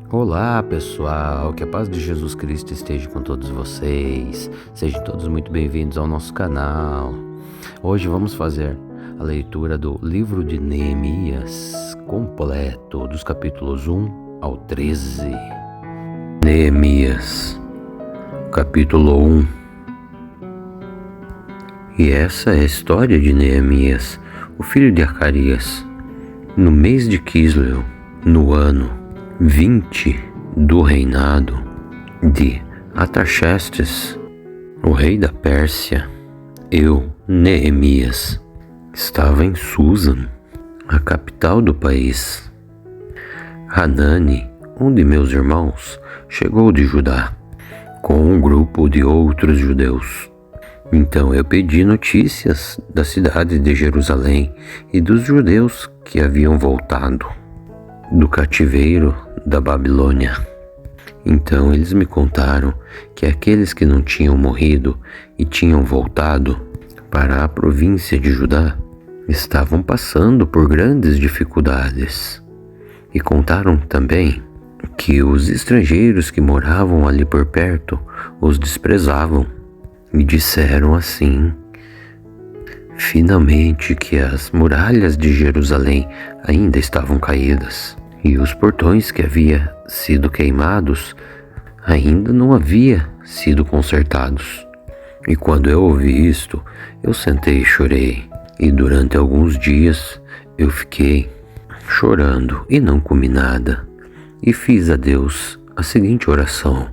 Olá pessoal, que a paz de Jesus Cristo esteja com todos vocês. Sejam todos muito bem-vindos ao nosso canal. Hoje vamos fazer a leitura do livro de Neemias completo, dos capítulos 1 ao 13. Neemias, capítulo 1. E essa é a história de Neemias, o filho de Acarias. No mês de Quisleu, no ano 20 do reinado de Artaxerxes, o rei da Pérsia, eu, Neemias, estava em Susa, a capital do país. Hanani, um de meus irmãos, chegou de Judá, com um grupo de outros judeus. Então eu pedi notícias da cidade de Jerusalém e dos judeus que haviam voltado do cativeiro da Babilônia. Então eles me contaram que aqueles que não tinham morrido e tinham voltado para a província de Judá estavam passando por grandes dificuldades. E contaram também que os estrangeiros que moravam ali por perto os desprezavam. E disseram assim: finalmente que as muralhas de Jerusalém ainda estavam caídas, e os portões que havia sido queimados ainda não havia sido consertados. E quando eu ouvi isto, eu sentei e chorei, e durante alguns dias eu fiquei chorando e não comi nada, e fiz a Deus a seguinte oração: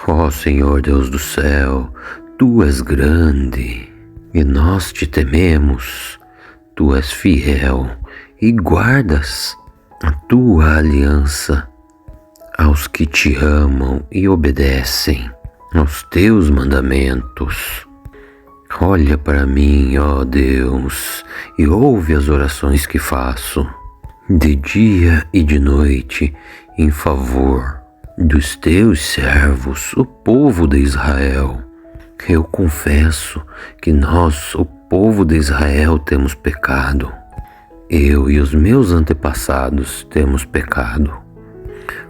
ó Senhor Deus do céu, Tu és grande, e nós te tememos. Tu és fiel e guardas a Tua aliança aos que te amam e obedecem aos Teus mandamentos. Olha para mim, ó Deus, e ouve as orações que faço, de dia e de noite, em favor dos Teus servos, o povo de Israel. Eu confesso que nós, o povo de Israel, temos pecado. Eu e os meus antepassados temos pecado.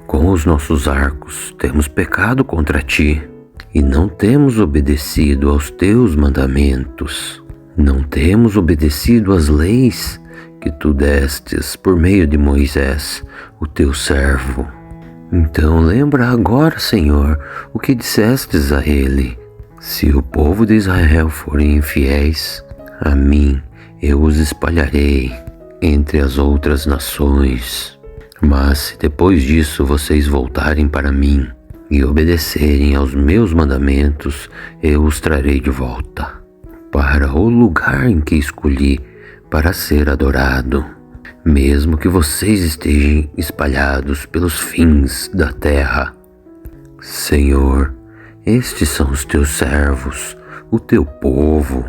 Com os nossos arcos temos pecado contra Ti, e não temos obedecido aos Teus mandamentos. Não temos obedecido às leis que Tu destes por meio de Moisés, o Teu servo. Então lembra agora, Senhor, o que dissestes a ele: se o povo de Israel forem infiéis a mim, eu os espalharei entre as outras nações. Mas se depois disso vocês voltarem para mim e obedecerem aos meus mandamentos, eu os trarei de volta para o lugar em que escolhi para ser adorado, mesmo que vocês estejam espalhados pelos fins da terra. Senhor, estes são os Teus servos, o Teu povo.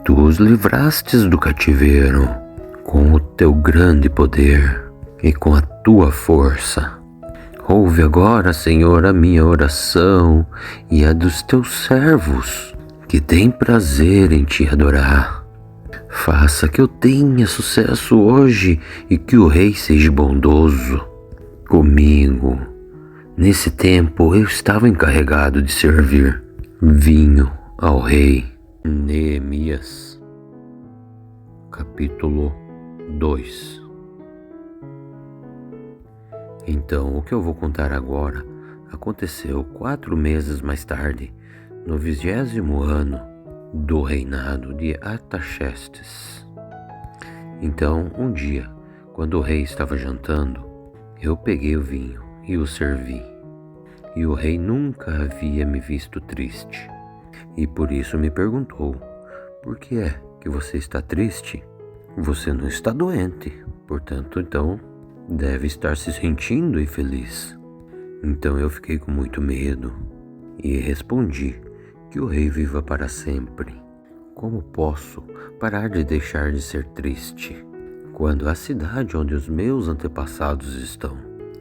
Tu os livrastes do cativeiro com o Teu grande poder e com a Tua força. Ouve agora, Senhor, a minha oração e a dos Teus servos, que têm prazer em Te adorar. Faça que eu tenha sucesso hoje e que o Rei seja bondoso comigo. Nesse tempo eu estava encarregado de servir vinho ao rei. Neemias, capítulo 2. Então, o que eu vou contar agora aconteceu 4 meses mais tarde, no 20º ano do reinado de Artaxerxes. Então, um dia, quando o rei estava jantando, eu peguei o vinho e o servi. E o rei nunca havia me visto triste, e por isso me perguntou: por que é que você está triste? Você não está doente, portanto, então, deve estar se sentindo infeliz. Então eu fiquei com muito medo e respondi: que o rei viva para sempre. Como posso parar de deixar de ser triste, quando a cidade onde os meus antepassados estão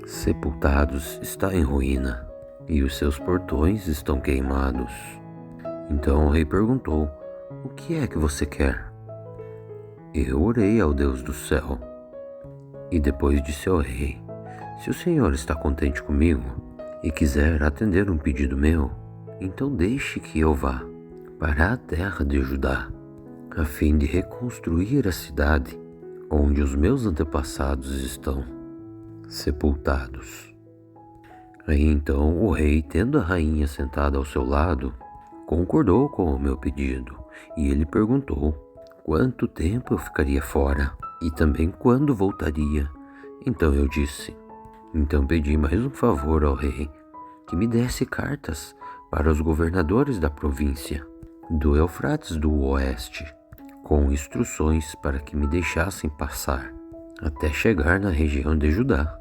sepultados está em ruína, e os seus portões estão queimados? Então o rei perguntou: o que é que você quer? Eu orei ao Deus do céu, e depois disse ao rei: Se o Senhor está contente comigo e quiser atender um pedido meu, então deixe que eu vá para a terra de Judá, a fim de reconstruir a cidade onde os meus antepassados estão sepultados. Aí então o rei, tendo a rainha sentada ao seu lado, concordou com o meu pedido, e ele perguntou quanto tempo eu ficaria fora e também quando voltaria. Então eu disse: então pedi mais um favor ao rei, que me desse cartas para os governadores da província do Eufrates do Oeste, com instruções para que me deixassem passar até chegar na região de Judá.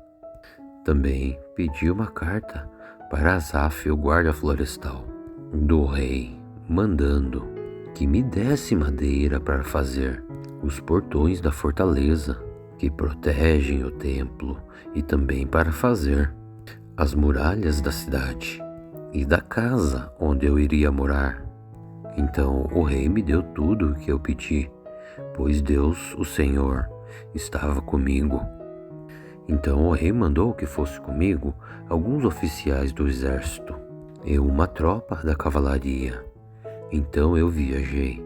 Também pedi uma carta para Asaf, o guarda florestal do rei, mandando que me desse madeira para fazer os portões da fortaleza que protegem o templo e também para fazer as muralhas da cidade e da casa onde eu iria morar. Então o rei me deu tudo o que eu pedi, pois Deus, o Senhor, estava comigo. Então o rei mandou que fosse comigo alguns oficiais do exército e uma tropa da cavalaria. Então eu viajei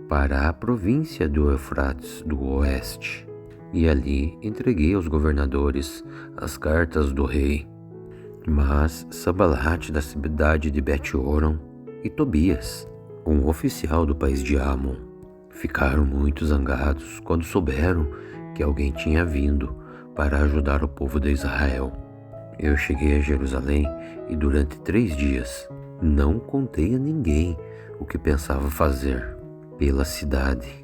para a província do Eufrates do Oeste, e ali entreguei aos governadores as cartas do rei. Mas Sambalate da cidade de Bet-Horon e Tobias, um oficial do país de Amon, ficaram muito zangados quando souberam que alguém tinha vindo para ajudar o povo de Israel. Eu cheguei a Jerusalém e durante 3 dias não contei a ninguém o que pensava fazer pela cidade,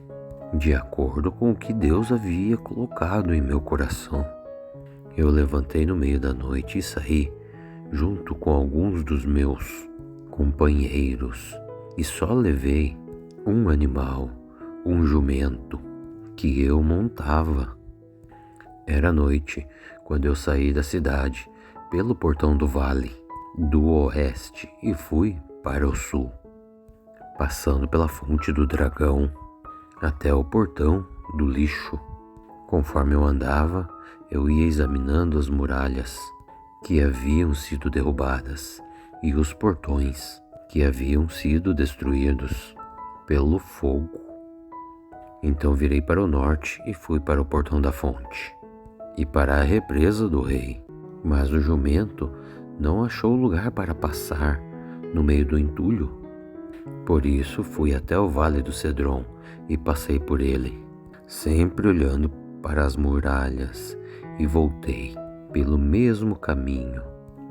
de acordo com o que Deus havia colocado em meu coração. Eu levantei no meio da noite e saí junto com alguns dos meus companheiros e só levei um animal, um jumento, que eu montava. Era noite quando eu saí da cidade pelo portão do vale do oeste e fui para o sul, passando pela fonte do dragão até o portão do lixo. Conforme eu andava, eu ia examinando as muralhas que haviam sido derrubadas e os portões que haviam sido destruídos pelo fogo. Então virei para o norte e fui para o portão da fonte e para a represa do rei. Mas o jumento não achou lugar para passar no meio do entulho. Por isso fui até o vale do Cedron e passei por ele, sempre olhando para as muralhas, e voltei pelo mesmo caminho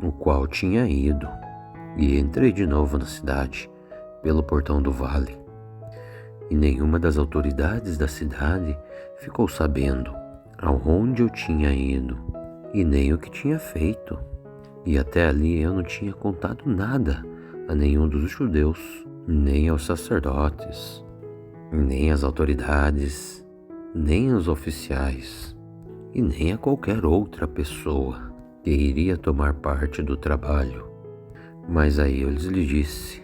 o qual tinha ido, e entrei de novo na cidade pelo portão do vale. E nenhuma das autoridades da cidade ficou sabendo aonde eu tinha ido e nem o que tinha feito. E até ali eu não tinha contado nada a nenhum dos judeus, nem aos sacerdotes, nem às autoridades, nem aos oficiais, e nem a qualquer outra pessoa que iria tomar parte do trabalho. Mas aí eu lhes disse: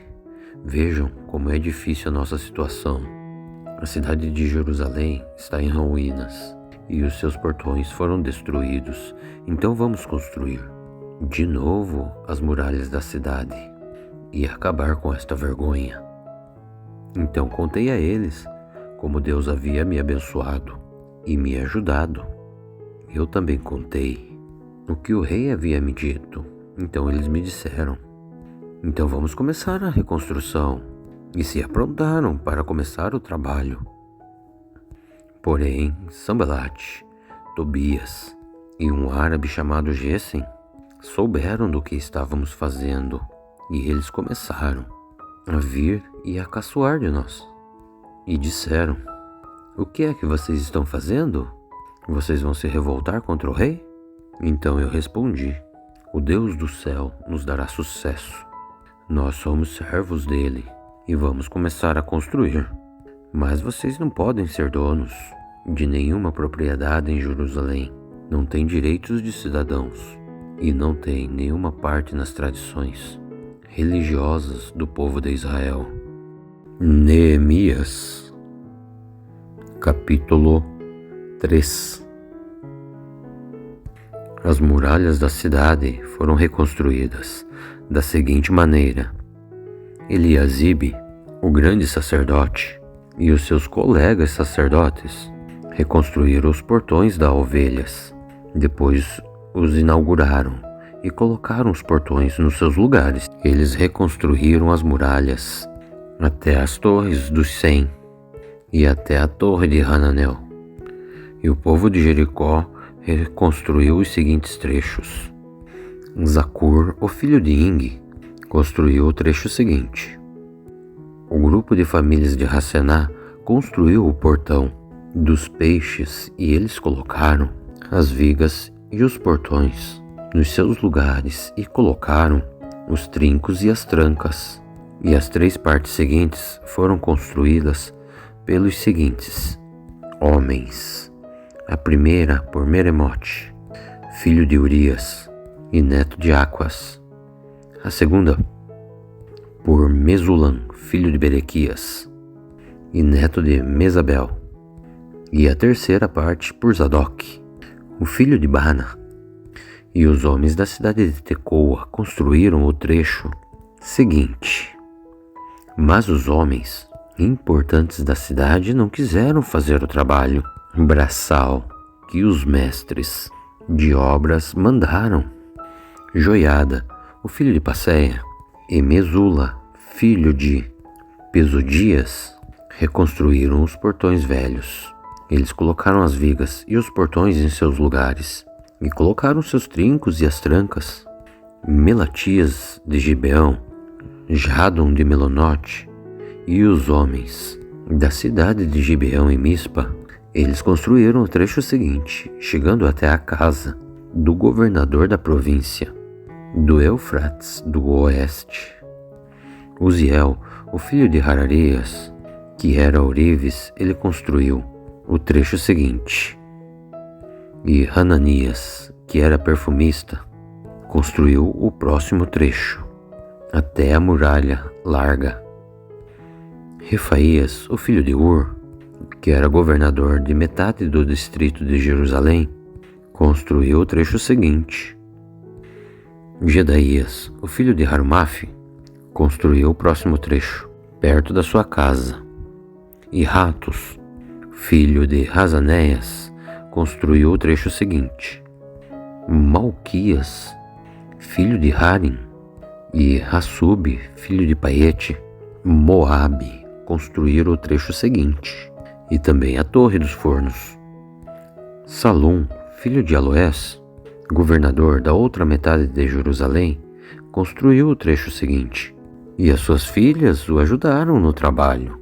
vejam como é difícil a nossa situação. A cidade de Jerusalém está em ruínas e os seus portões foram destruídos. Então vamos construir de novo as muralhas da cidade e acabar com esta vergonha. Então contei a eles como Deus havia me abençoado e me ajudado. Eu também contei o que o rei havia me dito. Então eles me disseram: então vamos começar a reconstrução, e se aprontaram para começar o trabalho. Porém, Sambalate, Tobias e um árabe chamado Gesem souberam do que estávamos fazendo, e eles começaram a vir e a caçoar de nós. E disseram: o que é que vocês estão fazendo? Vocês vão se revoltar contra o rei? Então eu respondi: o Deus do céu nos dará sucesso. Nós somos servos dele e vamos começar a construir. Mas vocês não podem ser donos de nenhuma propriedade em Jerusalém. Não têm direitos de cidadãos e não têm nenhuma parte nas tradições religiosas do povo de Israel. Neemias, capítulo 3. As muralhas da cidade foram reconstruídas da seguinte maneira: Eliasibe, o grande sacerdote, e os seus colegas sacerdotes reconstruíram os portões das ovelhas. Depois os inauguraram e colocaram os portões nos seus lugares. Eles reconstruíram as muralhas até as torres dos 100 e até a torre de Hananel. E o povo de Jericó reconstruiu os seguintes trechos. Zacur, o filho de Ing, construiu o trecho seguinte. O grupo de famílias de Racená construiu o portão dos peixes e eles colocaram as vigas e os portões nos seus lugares e colocaram os trincos e as trancas. E as 3 partes seguintes foram construídas pelos seguintes homens. A primeira por Meremote, filho de Urias e neto de Aquas. A segunda por Mesulam, filho de Berequias e neto de Mesabel. E a terceira parte por Zadok, o filho de Bana. E os homens da cidade de Tecoa construíram o trecho seguinte. Mas os homens importantes da cidade não quiseram fazer o trabalho braçal que os mestres de obras mandaram. Joiada, o filho de Passeia, e Mesula, filho de Pesodias, reconstruíram os portões velhos. Eles colocaram as vigas e os portões em seus lugares, e colocaram seus trincos e as trancas. Melatias de Gibeão, Jadon de Melonote e os homens da cidade de Gibeão e Mispa, eles construíram o trecho seguinte, chegando até a casa do governador da província do Eufrates do oeste. Uziel, o filho de Hararias, que era ourives, ele construiu o trecho seguinte. E Hananias, que era perfumista, construiu o próximo trecho, até a muralha larga. Refaías, o filho de Ur, que era governador de metade do distrito de Jerusalém, construiu o trecho seguinte. Gedaías, o filho de Harumaf, construiu o próximo trecho, perto da sua casa. E Ratus, filho de Razanéias, construiu o trecho seguinte. Malquias, filho de Harim, e Hassub, filho de Paete, Moabe, construíram o trecho seguinte, e também a Torre dos Fornos. Salum, filho de Aloés, governador da outra metade de Jerusalém, construiu o trecho seguinte, e as suas filhas o ajudaram no trabalho.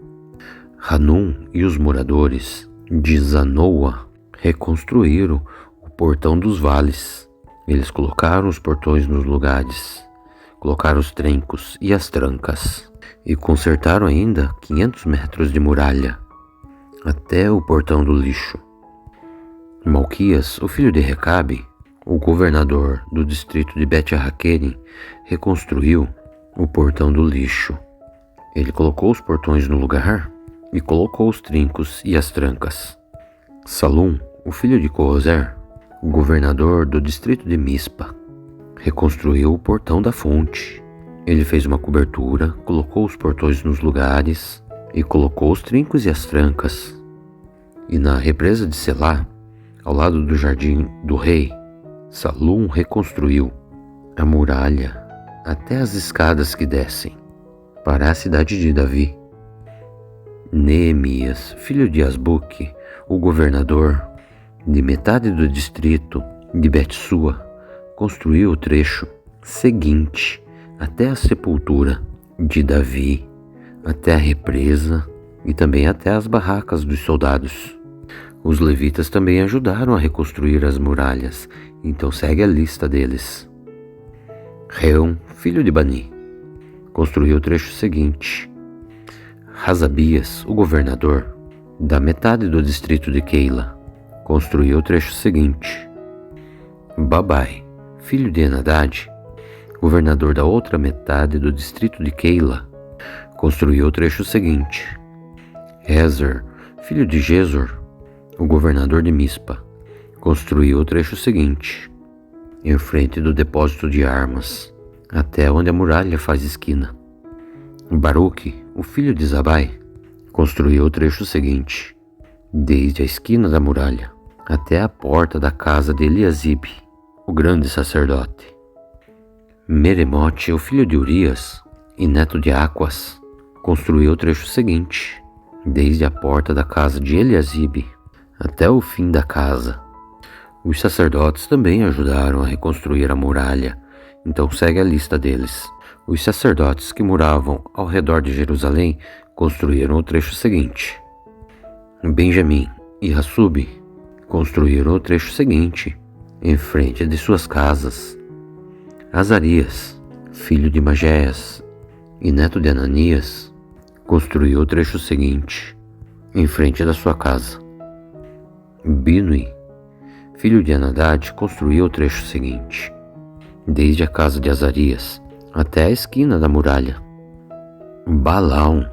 Hanum e os moradores de Zanoa reconstruíram o portão dos vales. Eles colocaram os portões nos lugares, colocaram os trincos e as trancas, e consertaram ainda 500 metros de muralha, até o portão do lixo. Malquias, o filho de Recabe, o governador do distrito de Bet-Arraquene, reconstruiu o portão do lixo. Ele colocou os portões no lugar e colocou os trincos e as trancas. Salum, o filho de Coozer, o governador do distrito de Mispa, reconstruiu o portão da fonte. Ele fez uma cobertura, colocou os portões nos lugares e colocou os trincos e as trancas. E na represa de Selá, ao lado do jardim do rei, Salum reconstruiu a muralha até as escadas que descem para a cidade de Davi. Neemias, filho de Asbuque, o governador de metade do distrito de Bet-Sua, construiu o trecho seguinte até a sepultura de Davi, até a represa e também até as barracas dos soldados. Os levitas também ajudaram a reconstruir as muralhas, então segue a lista deles. Reum, filho de Bani, construiu o trecho seguinte. Razabias, o governador da metade do distrito de Keila, construiu o trecho seguinte. Babai, filho de Enadad, governador da outra metade do distrito de Keila, construiu o trecho seguinte. Ezer, filho de Gesor, o governador de Mispa, construiu o trecho seguinte. em frente do depósito de armas, até onde a muralha faz esquina. Baruque, o filho de Zabai, construiu o trecho seguinte, desde a esquina da muralha até a porta da casa de Eliasibe, o grande sacerdote. Meremote, o filho de Urias e neto de Aquas, construiu o trecho seguinte, desde a porta da casa de Eliasibe até o fim da casa. Os sacerdotes também ajudaram a reconstruir a muralha, então segue a lista deles. Os sacerdotes que moravam ao redor de Jerusalém construíram o trecho seguinte. Benjamim e Hassube construíram o trecho seguinte, em frente de suas casas. Azarias, filho de Magéias e neto de Ananias, construiu o trecho seguinte, em frente da sua casa. Binui, filho de Anadad, construiu o trecho seguinte, desde a casa de Azarias até a esquina da muralha. Balaão,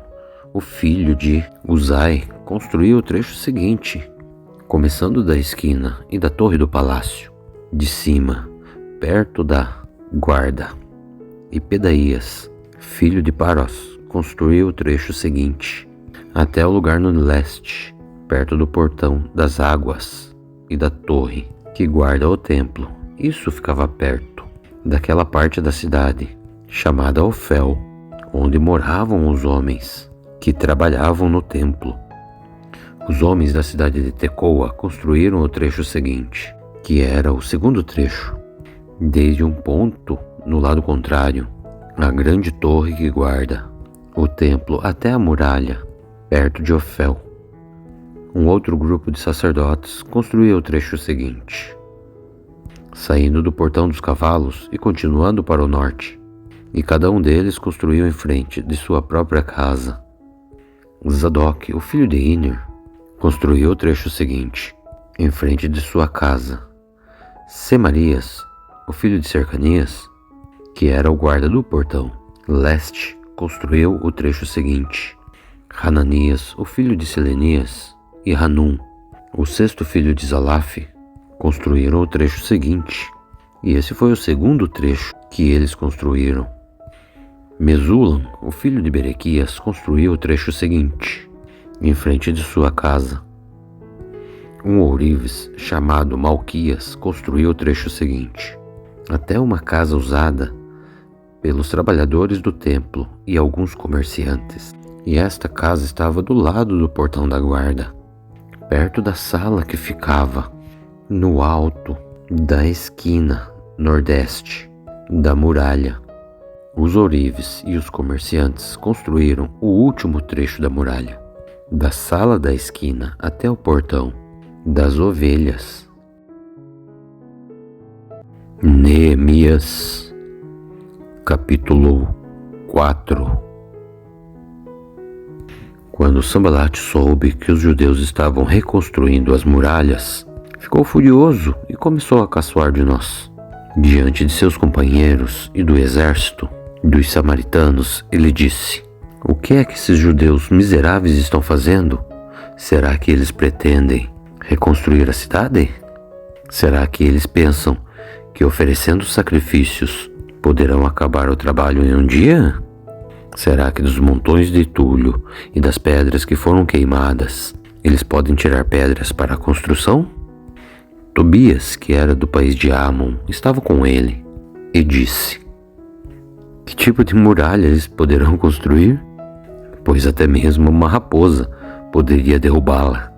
o filho de Uzai, construiu o trecho seguinte, começando da esquina e da torre do palácio, de cima, perto da guarda. E Pedaías, filho de Paros, construiu o trecho seguinte, até o lugar no leste, perto do portão das águas e da torre que guarda o templo. Isso ficava perto daquela parte da cidade chamada Ofel, onde moravam os homens que trabalhavam no templo. Os homens da cidade de Tecoa construíram o trecho seguinte, que era o segundo trecho, desde um ponto no lado contrário, a grande torre que guarda o templo até a muralha, perto de Ofel. Um outro grupo de sacerdotes construiu o trecho seguinte, saindo do portão dos cavalos e continuando para o norte, e cada um deles construiu em frente de sua própria casa. Zadok, o filho de Iner, construiu o trecho seguinte, em frente de sua casa. Semarias, o filho de Cercanias, que era o guarda do portão leste, construiu o trecho seguinte. Hananias, o filho de Selenias, e Hanum, o sexto filho de Zalaf, construíram o trecho seguinte, e esse foi o segundo trecho que eles construíram. Mesulam, o filho de Berequias, construiu o trecho seguinte, em frente de sua casa. Um ourives chamado Malquias construiu o trecho seguinte, até uma casa usada pelos trabalhadores do templo e alguns comerciantes. E esta casa estava do lado do portão da guarda, perto da sala que ficava no alto da esquina nordeste da muralha. Os ourives e os comerciantes construíram o último trecho da muralha, da sala da esquina até o portão das ovelhas. Neemias, capítulo 4. Quando Sanbalat soube que os judeus estavam reconstruindo as muralhas, ficou furioso e começou a caçoar de nós. Diante de seus companheiros e do exército dos samaritanos, ele disse: "O que é que esses judeus miseráveis estão fazendo? Será que eles pretendem reconstruir a cidade? Será que eles pensam que oferecendo sacrifícios poderão acabar o trabalho em um dia? Será que dos montões de entulho e das pedras que foram queimadas, eles podem tirar pedras para a construção?" Tobias, que era do país de Amon, estava com ele e disse: "Que tipo de muralha eles poderão construir? Pois até mesmo uma raposa poderia derrubá-la.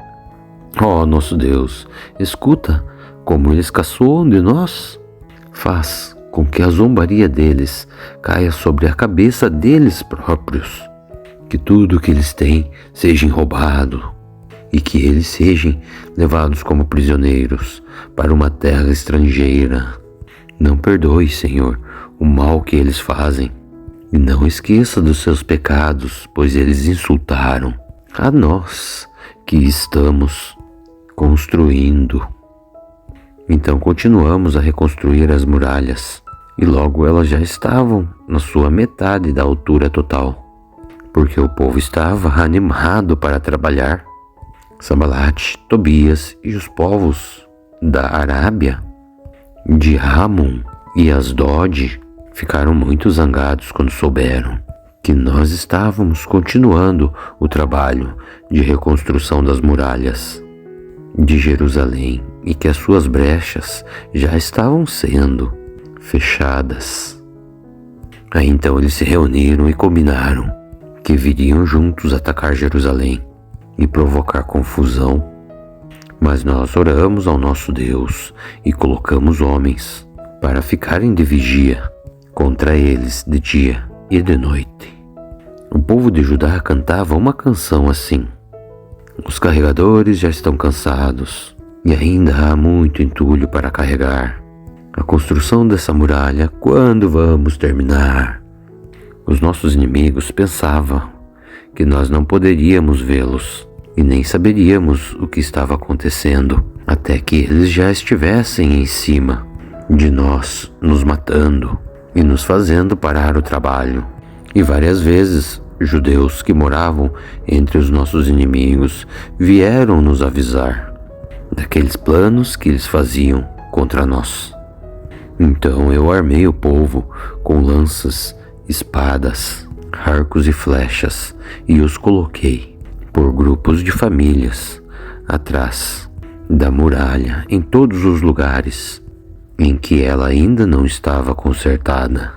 Ó nosso Deus, escuta como eles caçoam de nós. Faz com que a zombaria deles caia sobre a cabeça deles próprios. Que tudo o que eles têm seja roubado e que eles sejam levados como prisioneiros para uma terra estrangeira. Não perdoe, Senhor, o mal que eles fazem. E não esqueça dos seus pecados, pois eles insultaram a nós que estamos construindo." Então continuamos a reconstruir as muralhas, e logo elas já estavam na sua metade da altura total, porque o povo estava animado para trabalhar. Sanbalat, Tobias e os povos da Arábia de Ramon e Asdod ficaram muito zangados quando souberam que nós estávamos continuando o trabalho de reconstrução das muralhas de Jerusalém e que as suas brechas já estavam sendo fechadas. Aí então eles se reuniram e combinaram que viriam juntos atacar Jerusalém e provocar confusão. Mas nós oramos ao nosso Deus e colocamos homens para ficarem de vigia contra eles de dia e de noite. O povo de Judá cantava uma canção assim: os carregadores já estão cansados e ainda há muito entulho para carregar. A construção dessa muralha, quando vamos terminar? Os nossos inimigos pensavam que nós não poderíamos vê-los e nem saberíamos o que estava acontecendo até que eles já estivessem em cima de nós, nos matando e nos fazendo parar o trabalho. E várias vezes judeus que moravam entre os nossos inimigos vieram nos avisar daqueles planos que eles faziam contra nós. Então eu armei o povo com lanças, espadas, arcos e flechas e os coloquei por grupos de famílias atrás da muralha em todos os lugares em que ela ainda não estava consertada.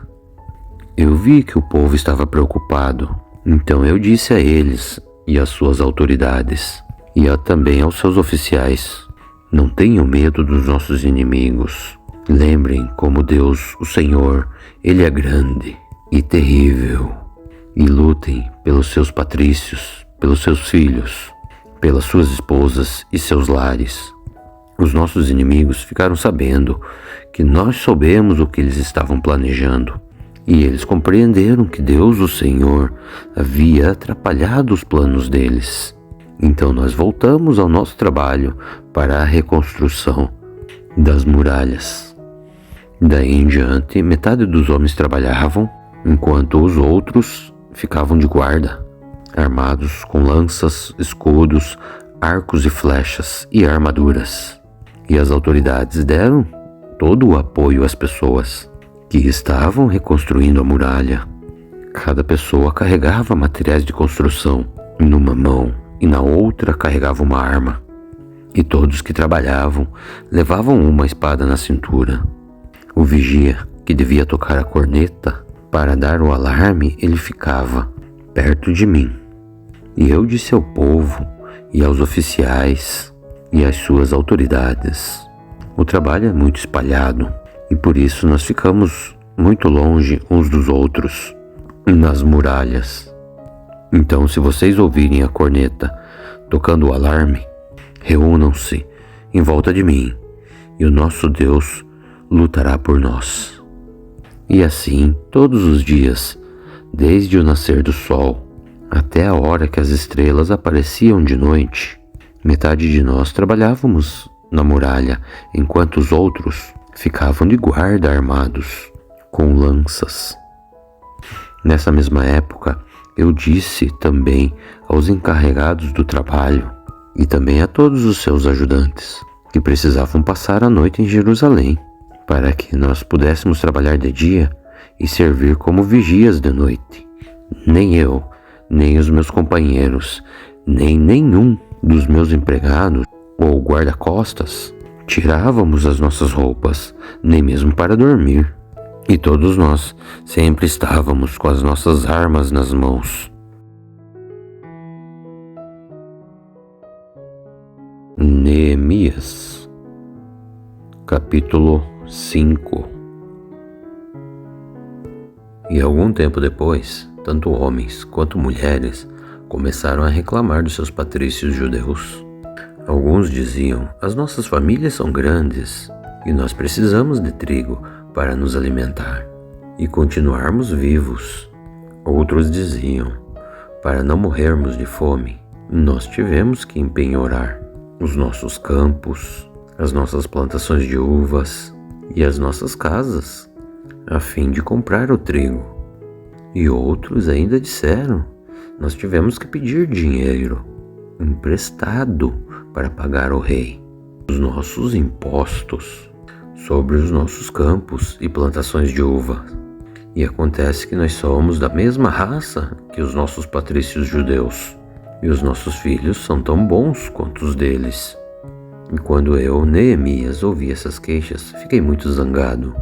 Eu vi que o povo estava preocupado, então eu disse a eles e às suas autoridades e também aos seus oficiais: não tenham medo dos nossos inimigos. Lembrem como Deus, o Senhor, Ele é grande e terrível. E lutem pelos seus patrícios, pelos seus filhos, pelas suas esposas e seus lares. Os nossos inimigos ficaram sabendo que nós soubemos o que eles estavam planejando. E eles compreenderam que Deus, o Senhor, havia atrapalhado os planos deles. Então nós voltamos ao nosso trabalho para a reconstrução das muralhas. Daí em diante, metade dos homens trabalhavam, enquanto os outros ficavam de guarda, armados com lanças, escudos, arcos e flechas e armaduras. E as autoridades deram todo o apoio às pessoas que estavam reconstruindo a muralha. Cada pessoa carregava materiais de construção numa mão e na outra carregava uma arma. E todos que trabalhavam levavam uma espada na cintura. O vigia, que devia tocar a corneta para dar o alarme, ele ficava perto de mim. E eu disse ao povo e aos oficiais e às suas autoridades: o trabalho é muito espalhado e por isso nós ficamos muito longe uns dos outros nas muralhas. Então, se vocês ouvirem a corneta tocando o alarme, reúnam-se em volta de mim e o nosso Deus lutará por nós. E assim, todos os dias, desde o nascer do sol até a hora que as estrelas apareciam de noite, metade de nós trabalhávamos na muralha, enquanto os outros ficavam de guarda armados com lanças. Nessa mesma época, eu disse também aos encarregados do trabalho e também a todos os seus ajudantes que precisavam passar a noite em Jerusalém, para que nós pudéssemos trabalhar de dia e servir como vigias de noite. Nem eu, nem os meus companheiros, nem nenhum dos meus empregados ou guarda-costas tirávamos as nossas roupas, nem mesmo para dormir. E todos nós sempre estávamos com as nossas armas nas mãos. Neemias, capítulo 5. E algum tempo depois, tanto homens quanto mulheres começaram a reclamar dos seus patrícios judeus. Alguns diziam: as nossas famílias são grandes e nós precisamos de trigo para nos alimentar e continuarmos vivos. Outros diziam: para não morrermos de fome, nós tivemos que empenhorar os nossos campos, as nossas plantações de uvas e as nossas casas, a fim de comprar o trigo. E outros ainda disseram: nós tivemos que pedir dinheiro emprestado para pagar o rei os nossos impostos sobre os nossos campos e plantações de uva. E acontece que nós somos da mesma raça que os nossos patrícios judeus, e os nossos filhos são tão bons quanto os deles. E quando eu, Neemias, ouvi essas queixas, fiquei muito zangado.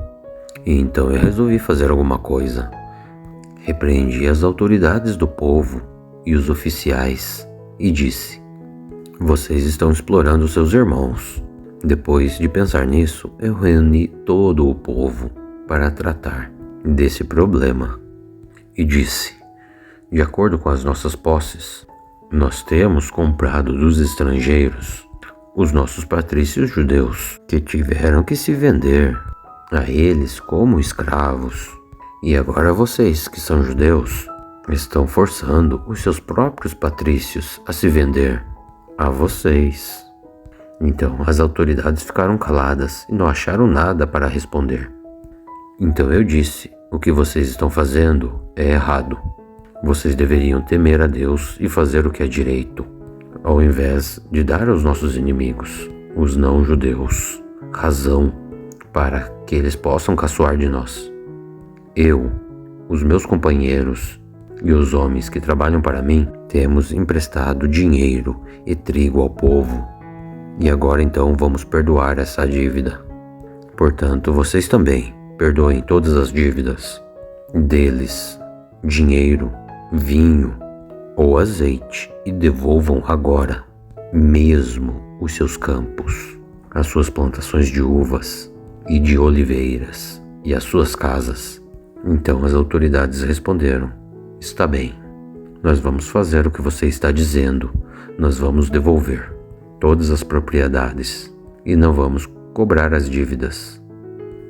E então eu resolvi fazer alguma coisa. Repreendi as autoridades do povo e os oficiais e disse: vocês estão explorando seus irmãos. Depois de pensar nisso, eu reuni todo o povo para tratar desse problema e disse: de acordo com as nossas posses, nós temos comprado dos estrangeiros os nossos patrícios judeus, que tiveram que se vender a eles como escravos. E agora vocês, que são judeus, estão forçando os seus próprios patrícios a se vender a vocês. Então as autoridades ficaram caladas e não acharam nada para responder. Então eu disse: o que vocês estão fazendo é errado. Vocês deveriam temer a Deus e fazer o que é direito, ao invés de dar aos nossos inimigos, os não-judeus, razão para que eles possam caçoar de nós. Eu, os meus companheiros e os homens que trabalham para mim, temos emprestado dinheiro e trigo ao povo. E agora então vamos perdoar essa dívida. Portanto, vocês também perdoem todas as dívidas deles, dinheiro, vinho ou azeite, e devolvam agora mesmo os seus campos, as suas plantações de uvas e de oliveiras e as suas casas. Então as autoridades responderam: está bem, nós vamos fazer o que você está dizendo, nós vamos devolver todas as propriedades e não vamos cobrar as dívidas.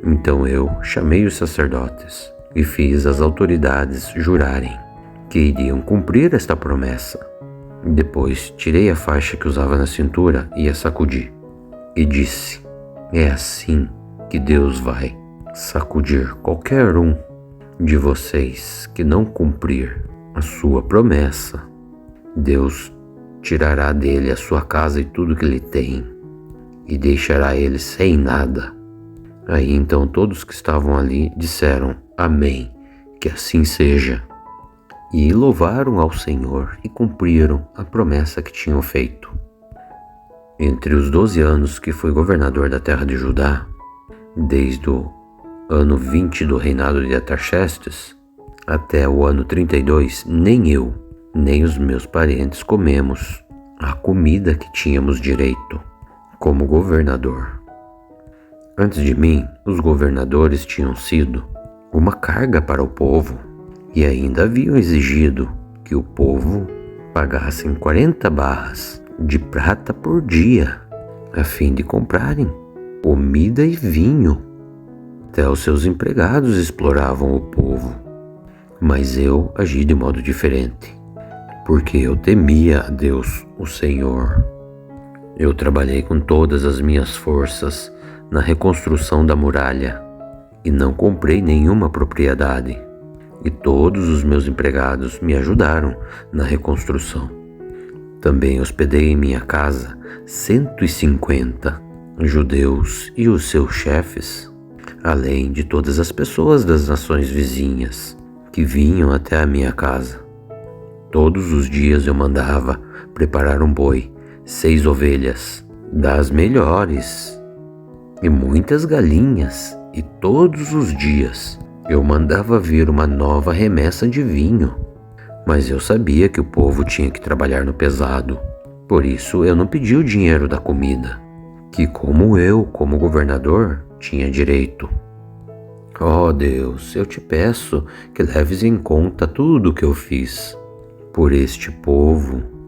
Então eu chamei os sacerdotes e fiz as autoridades jurarem que iriam cumprir esta promessa. Depois tirei a faixa que usava na cintura e a sacudi e disse: é assim que Deus vai sacudir qualquer um de vocês que não cumprir a sua promessa. Deus tirará dele a sua casa e tudo que ele tem, e deixará ele sem nada. Aí então todos que estavam ali disseram: amém, que assim seja. E louvaram ao Senhor e cumpriram a promessa que tinham feito. Entre os 12 anos que fui governador da terra de Judá, desde o ano 20 do reinado de Artaxerxes até o ano 32, nem eu, nem os meus parentes comemos a comida que tínhamos direito como governador. Antes de mim, os governadores tinham sido uma carga para o povo e ainda haviam exigido que o povo pagassem 40 barras de prata por dia, a fim de comprarem comida e vinho. Até os seus empregados exploravam o povo. Mas eu agi de modo diferente, porque eu temia a Deus, o Senhor. Eu trabalhei com todas as minhas forças na reconstrução da muralha e não comprei nenhuma propriedade. E todos os meus empregados me ajudaram na reconstrução. Também hospedei em minha casa 150 judeus e os seus chefes, além de todas as pessoas das nações vizinhas que vinham até a minha casa. Todos os dias eu mandava preparar um boi, 6 ovelhas, das melhores, e muitas galinhas, e todos os dias eu mandava vir uma nova remessa de vinho. Mas eu sabia que o povo tinha que trabalhar no pesado, por isso eu não pedi o dinheiro da comida, que como eu, como governador, tinha direito. Ó Deus, eu te peço que leves em conta tudo o que eu fiz por este povo.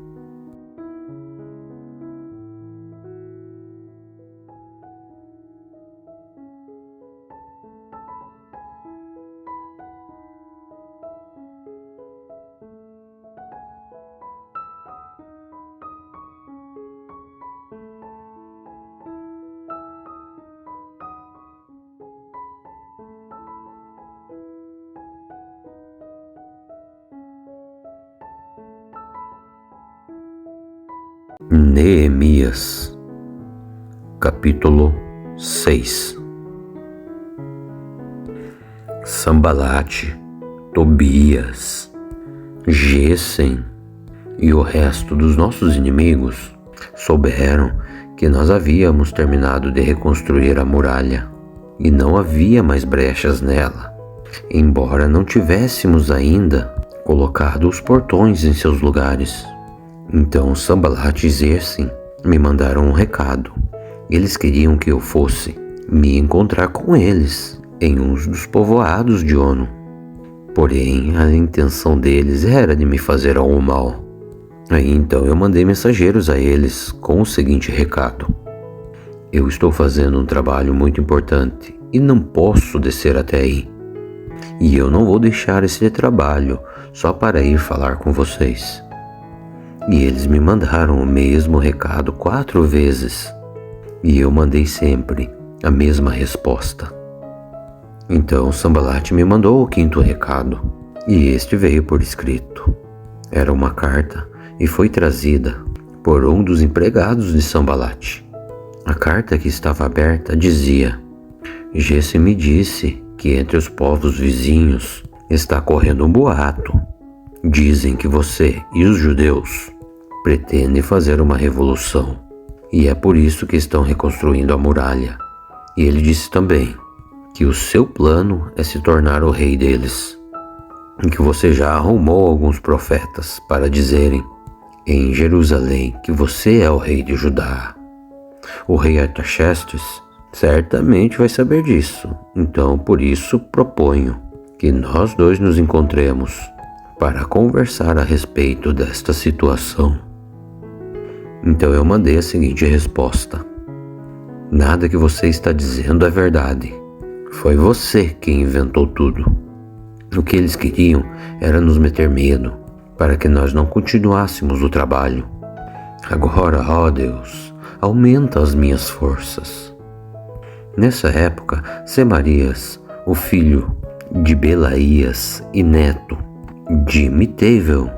Neemias, capítulo 6. Sambalate, Tobias, Gessem e o resto dos nossos inimigos souberam que nós havíamos terminado de reconstruir a muralha e não havia mais brechas nela, embora não tivéssemos ainda colocado os portões em seus lugares. Então Sambalate e Gessem me mandaram um recado. Eles queriam que eu fosse me encontrar com eles em um dos povoados de Ono. Porém, a intenção deles era de me fazer algum mal. Aí então eu mandei mensageiros a eles com o seguinte recado: eu estou fazendo um trabalho muito importante e não posso descer até aí. E eu não vou deixar esse trabalho só para ir falar com vocês. E eles me mandaram o mesmo recado 4 vezes. E eu mandei sempre a mesma resposta. Então Sambalate me mandou o 5º recado, e este veio por escrito. Era uma carta e foi trazida por um dos empregados de Sambalate. A carta que estava aberta dizia: Gessem me disse que entre os povos vizinhos está correndo um boato. Dizem que você e os judeus pretendem fazer uma revolução, e é por isso que estão reconstruindo a muralha. E ele disse também que o seu plano é se tornar o rei deles, e que você já arrumou alguns profetas para dizerem em Jerusalém que você é o rei de Judá. O rei Artaxerxes certamente vai saber disso, então por isso proponho que nós dois nos encontremos para conversar a respeito desta situação. Então eu mandei a seguinte resposta: nada que você está dizendo é verdade. Foi você quem inventou tudo. O que eles queriam era nos meter medo, para que nós não continuássemos o trabalho. Agora, ó Deus, aumenta as minhas forças. Nessa época, Semarias, o filho de Belaías e neto de Mitével,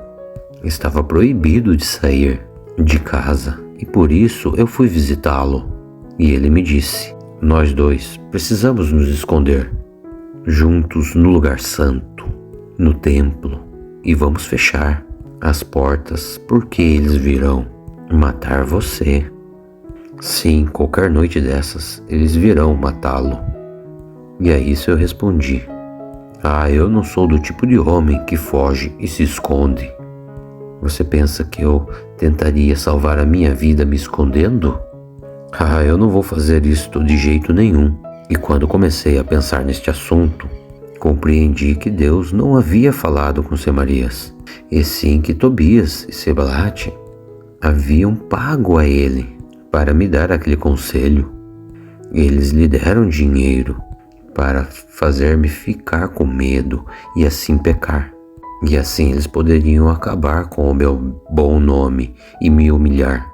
estava proibido de sair de casa, e por isso eu fui visitá-lo. E ele me disse: nós dois precisamos nos esconder juntos no lugar santo, no templo, e vamos fechar as portas, porque eles virão matar você. Sim, qualquer noite dessas eles virão matá-lo. E a isso eu respondi: eu não sou do tipo de homem que foge e se esconde. Você pensa que eu tentaria salvar a minha vida me escondendo? Eu não vou fazer isto de jeito nenhum. E quando comecei a pensar neste assunto, compreendi que Deus não havia falado com Semarias, e sim que Tobias e Sambalate haviam pago a ele para me dar aquele conselho. Eles lhe deram dinheiro para fazer-me ficar com medo e assim pecar. E assim eles poderiam acabar com o meu bom nome e me humilhar.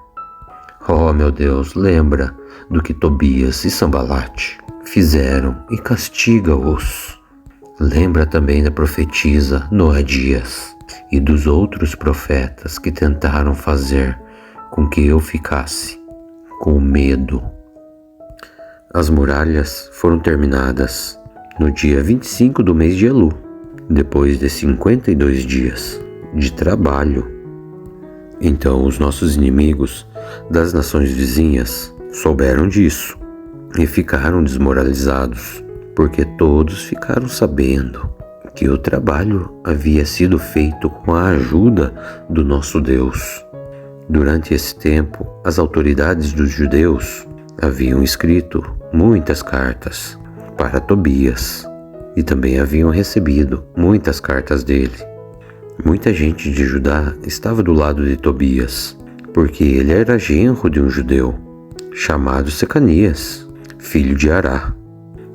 Oh meu Deus, lembra do que Tobias e Sambalate fizeram e castiga-os. Lembra também da profetisa Noadias e dos outros profetas que tentaram fazer com que eu ficasse com medo. As muralhas foram terminadas no dia 25 do mês de Elu, depois de 52 dias de trabalho. Então os nossos inimigos das nações vizinhas souberam disso e ficaram desmoralizados, porque todos ficaram sabendo que o trabalho havia sido feito com a ajuda do nosso Deus. Durante esse tempo, as autoridades dos judeus haviam escrito muitas cartas para Tobias e também haviam recebido muitas cartas dele. Muita gente de Judá estava do lado de Tobias, porque ele era genro de um judeu chamado Secanias, filho de Ará.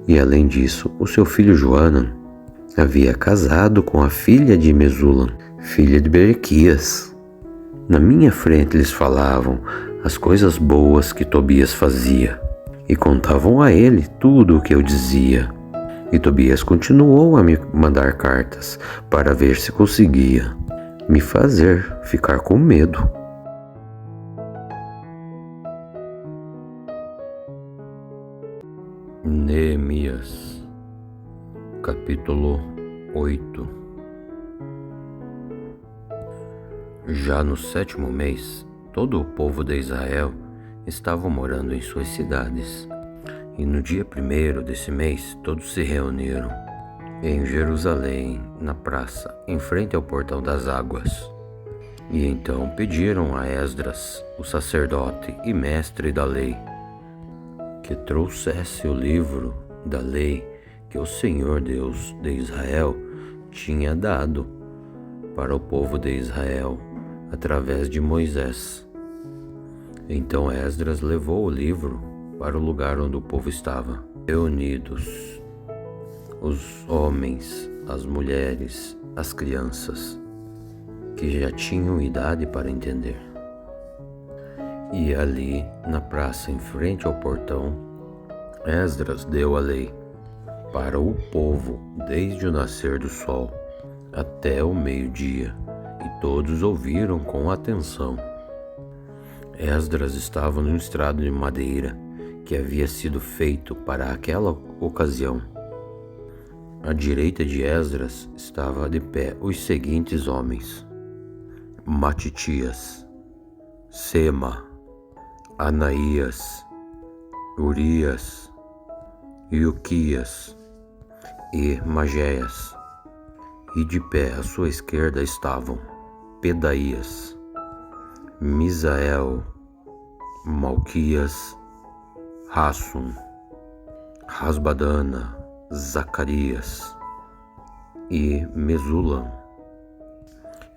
E além disso, o seu filho Joanan havia casado com a filha de Mesulam, filha de Berequias. Na minha frente eles falavam as coisas boas que Tobias fazia e contavam a ele tudo o que eu dizia. E Tobias continuou a me mandar cartas para ver se conseguia me fazer ficar com medo. Neemias, Capítulo 8. Já no 7º mês, todo o povo de Israel estava morando em suas cidades. E no dia 1º desse mês, todos se reuniram em Jerusalém, na praça, em frente ao portão das águas. E então pediram a Esdras, o sacerdote e mestre da lei, que trouxesse o livro da lei que o Senhor Deus de Israel tinha dado para o povo de Israel através de Moisés. Então Esdras levou o livro para o lugar onde o povo estava, reunidos, os homens, as mulheres, as crianças, que já tinham idade para entender. E ali, na praça, em frente ao portão, Esdras deu a lei para o povo desde o nascer do sol até o meio-dia, e todos ouviram com atenção. Esdras estava num estrado de madeira que havia sido feito para aquela ocasião. À direita de Esdras estava de pé os seguintes homens: Matitias, Sema, Anaías, Urias, Ilquias e Magéias. E de pé à sua esquerda estavam Pedaías, Misael, Malquias, Hassum, Rasbadana, Zacarias e Mesulam.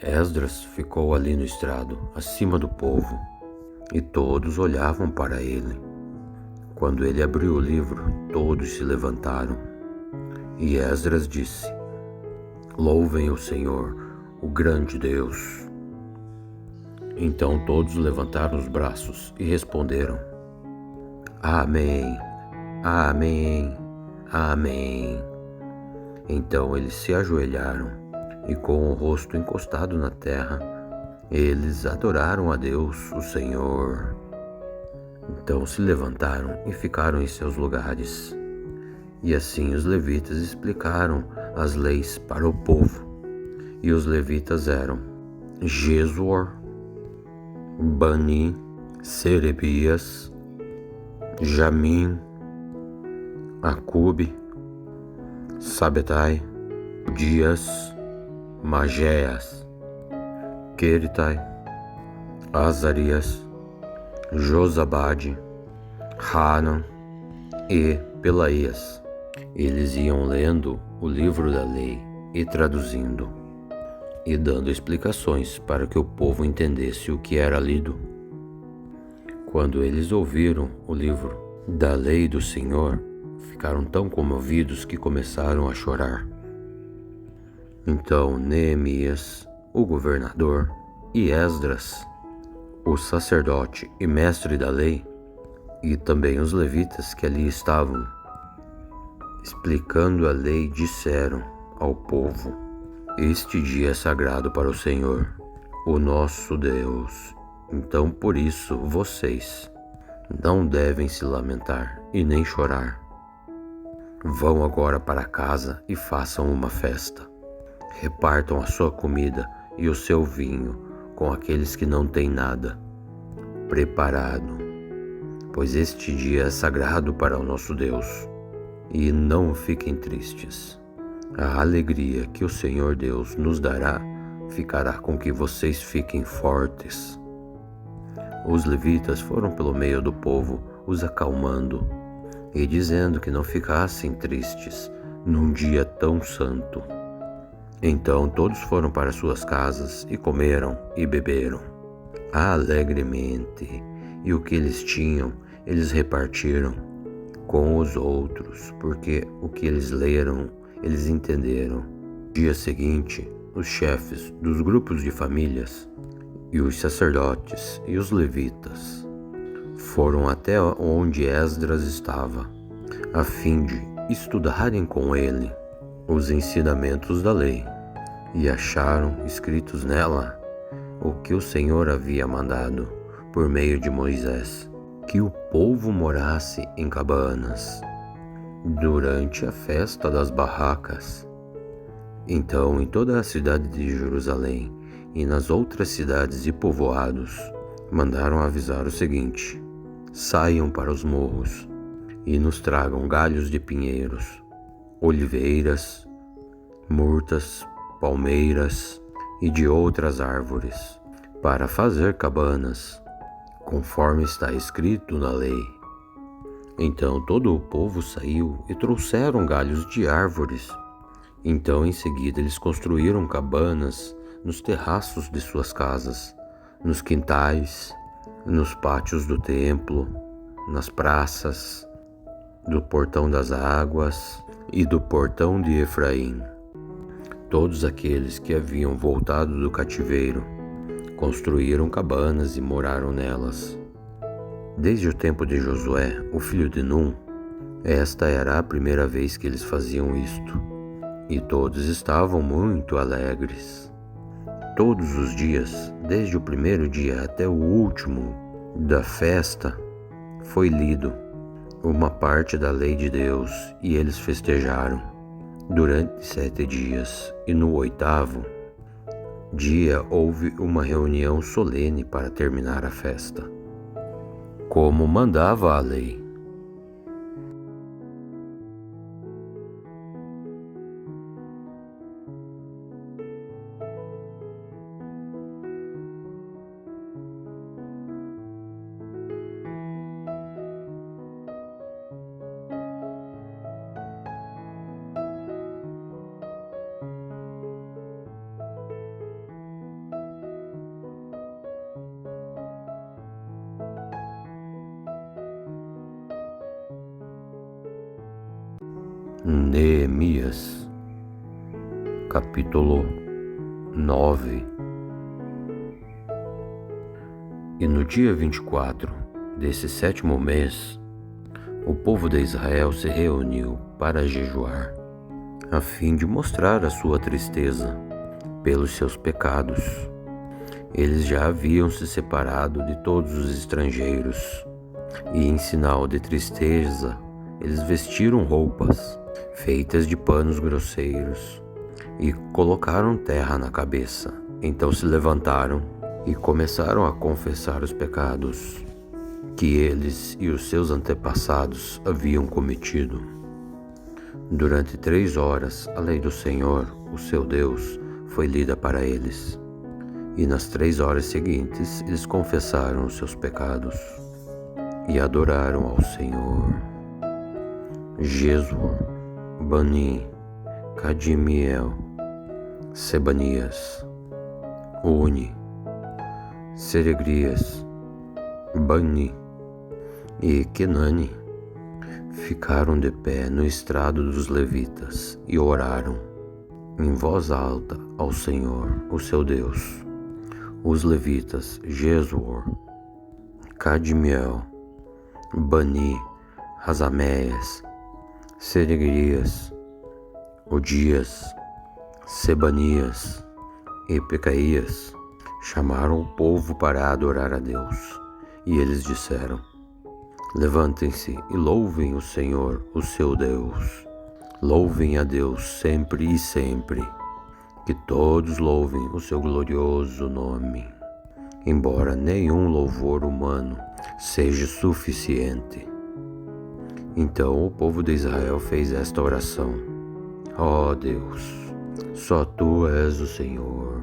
Esdras ficou ali no estrado, acima do povo, e todos olhavam para ele. Quando ele abriu o livro, todos se levantaram. E Esdras disse: Louvem o Senhor, o grande Deus. Então todos levantaram os braços e responderam: Amém, Amém, Amém. Então eles se ajoelharam e, com o rosto encostado na terra, eles adoraram a Deus, o Senhor. Então se levantaram e ficaram em seus lugares. E assim os levitas explicaram as leis para o povo. E os levitas eram Jesor, Bani, Serebias, Jamim, Acube, Sabetai, Dias, Magéias, Queritai, Azarias, Josabade, Hanan e Pelaías. Eles iam lendo o livro da lei e traduzindo, e dando explicações para que o povo entendesse o que era lido. Quando eles ouviram o livro da lei do Senhor, ficaram tão comovidos que começaram a chorar. Então Neemias, o governador, e Esdras, o sacerdote e mestre da lei, e também os levitas que ali estavam, explicando a lei, disseram ao povo: Este dia é sagrado para o Senhor, o nosso Deus. Então por isso vocês não devem se lamentar e nem chorar. Vão agora para casa e façam uma festa. Repartam a sua comida e o seu vinho com aqueles que não têm nada preparado, pois este dia é sagrado para o nosso Deus. E não fiquem tristes. A alegria que o Senhor Deus nos dará ficará com que vocês fiquem fortes. Os levitas foram pelo meio do povo, os acalmando e dizendo que não ficassem tristes num dia tão santo. Então todos foram para suas casas e comeram e beberam alegremente, e o que eles tinham, eles repartiram com os outros, porque o que eles leram, eles entenderam. No dia seguinte, os chefes dos grupos de famílias e os sacerdotes e os levitas foram até onde Esdras estava, a fim de estudarem com ele os ensinamentos da lei, e acharam escritos nela o que o Senhor havia mandado por meio de Moisés, que o povo morasse em cabanas, durante a festa das barracas. Então, em toda a cidade de Jerusalém e nas outras cidades e povoados, mandaram avisar o seguinte: saiam para os morros e nos tragam galhos de pinheiros, oliveiras, murtas, palmeiras e de outras árvores, para fazer cabanas, conforme está escrito na lei. Então todo o povo saiu e trouxeram galhos de árvores. Então em seguida eles construíram cabanas nos terraços de suas casas, nos quintais, nos pátios do templo, nas praças, do portão das águas e do portão de Efraim. Todos aqueles que haviam voltado do cativeiro construíram cabanas e moraram nelas. Desde o tempo de Josué, o filho de Num, esta era a primeira vez que eles faziam isto, e todos estavam muito alegres. Todos os dias, desde o primeiro dia até o último da festa, foi lido uma parte da lei de Deus, e eles festejaram durante 7 dias, e no 8º dia houve uma reunião solene para terminar a festa, como mandava a lei. Neemias, capítulo 9. E no dia 24 desse 7º mês, o povo de Israel se reuniu para jejuar, a fim de mostrar a sua tristeza pelos seus pecados. Eles já haviam se separado de todos os estrangeiros, e em sinal de tristeza, eles vestiram roupas feitas de panos grosseiros e colocaram terra na cabeça. Então se levantaram e começaram a confessar os pecados que eles e os seus antepassados haviam cometido. Durante 3 horas, a lei do Senhor, o seu Deus, foi lida para eles. E nas 3 horas seguintes, eles confessaram os seus pecados e adoraram ao Senhor. Jesur, Bani, Cadmiel, Sebanias, Uni, Seregrias, Bani e Kenani ficaram de pé no estrado dos levitas e oraram em voz alta ao Senhor, o seu Deus. Os levitas Jesur, Cadmiel, Bani, Razaméias, Seregrias, Odias, Sebanias e Pecaías chamaram o povo para adorar a Deus, e eles disseram: levantem-se e louvem o Senhor, o seu Deus. Louvem a Deus sempre e sempre, que todos louvem o seu glorioso nome, embora nenhum louvor humano seja suficiente. Então o povo de Israel fez esta oração: ó Deus, só Tu és o Senhor.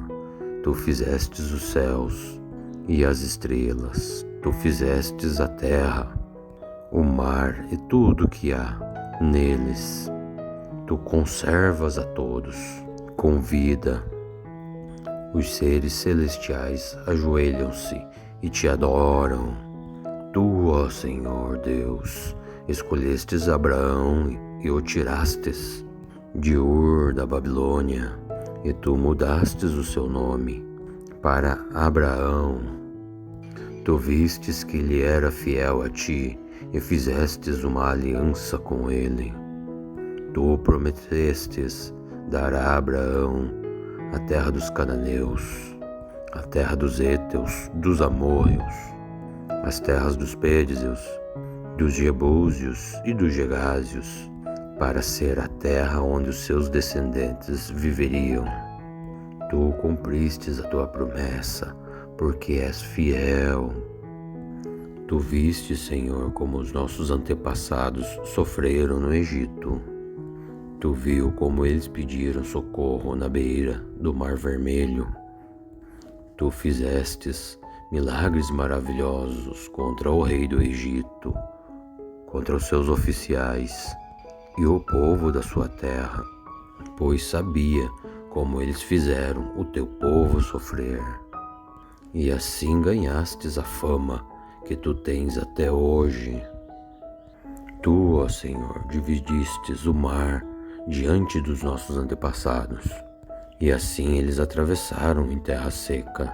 Tu fizestes os céus e as estrelas, Tu fizestes a terra, o mar e tudo que há neles. Tu conservas a todos com vida. Os seres celestiais ajoelham-se e Te adoram. Tu, ó Senhor Deus, escolhestes Abraão e o tirastes de Ur da Babilônia, e Tu mudastes o seu nome para Abraão. Tu vistes que ele era fiel a Ti e fizestes uma aliança com ele. Tu prometestes dar a Abraão a terra dos cananeus, a terra dos héteus, dos amorreus, as terras dos pérsios, dos jebúsios e dos gegásios, para ser a terra onde os seus descendentes viveriam. Tu cumpristes a tua promessa, porque és fiel. Tu viste, Senhor, como os nossos antepassados sofreram no Egito. Tu viu como eles pediram socorro na beira do Mar Vermelho. Tu fizestes milagres maravilhosos contra o rei do Egito, contra os seus oficiais e o povo da sua terra, pois sabia como eles fizeram o teu povo sofrer. E assim ganhastes a fama que tu tens até hoje. Tu, ó Senhor, dividistes o mar diante dos nossos antepassados, e assim eles atravessaram em terra seca.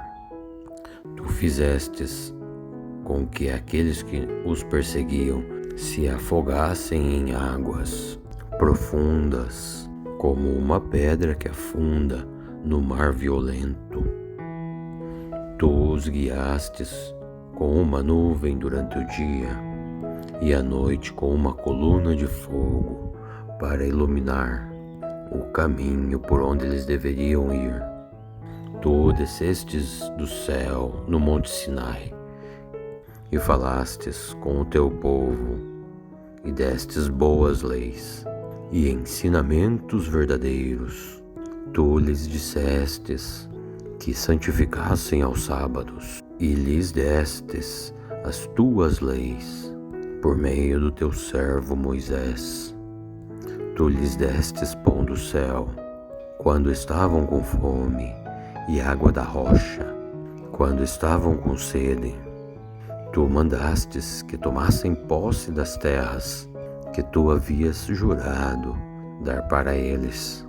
Tu fizestes com que aqueles que os perseguiam se afogassem em águas profundas, como uma pedra que afunda no mar violento. Tu os guiastes com uma nuvem durante o dia e à noite com uma coluna de fogo para iluminar o caminho por onde eles deveriam ir. Tu descestes do céu no Monte Sinai e falastes com o teu povo e destes boas leis e ensinamentos verdadeiros. Tu lhes dissestes que santificassem aos sábados e lhes destes as tuas leis por meio do teu servo Moisés. Tu lhes destes pão do céu quando estavam com fome e água da rocha quando estavam com sede. Tu mandastes que tomassem posse das terras que tu havias jurado dar para eles.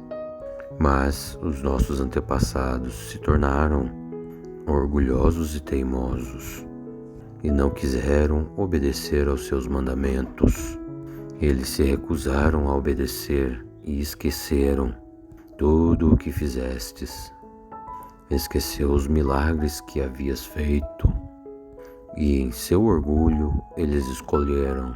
Mas os nossos antepassados se tornaram orgulhosos e teimosos e não quiseram obedecer aos seus mandamentos. Eles se recusaram a obedecer e esqueceram tudo o que fizestes. Esqueceu os milagres que havias feito, e em seu orgulho eles escolheram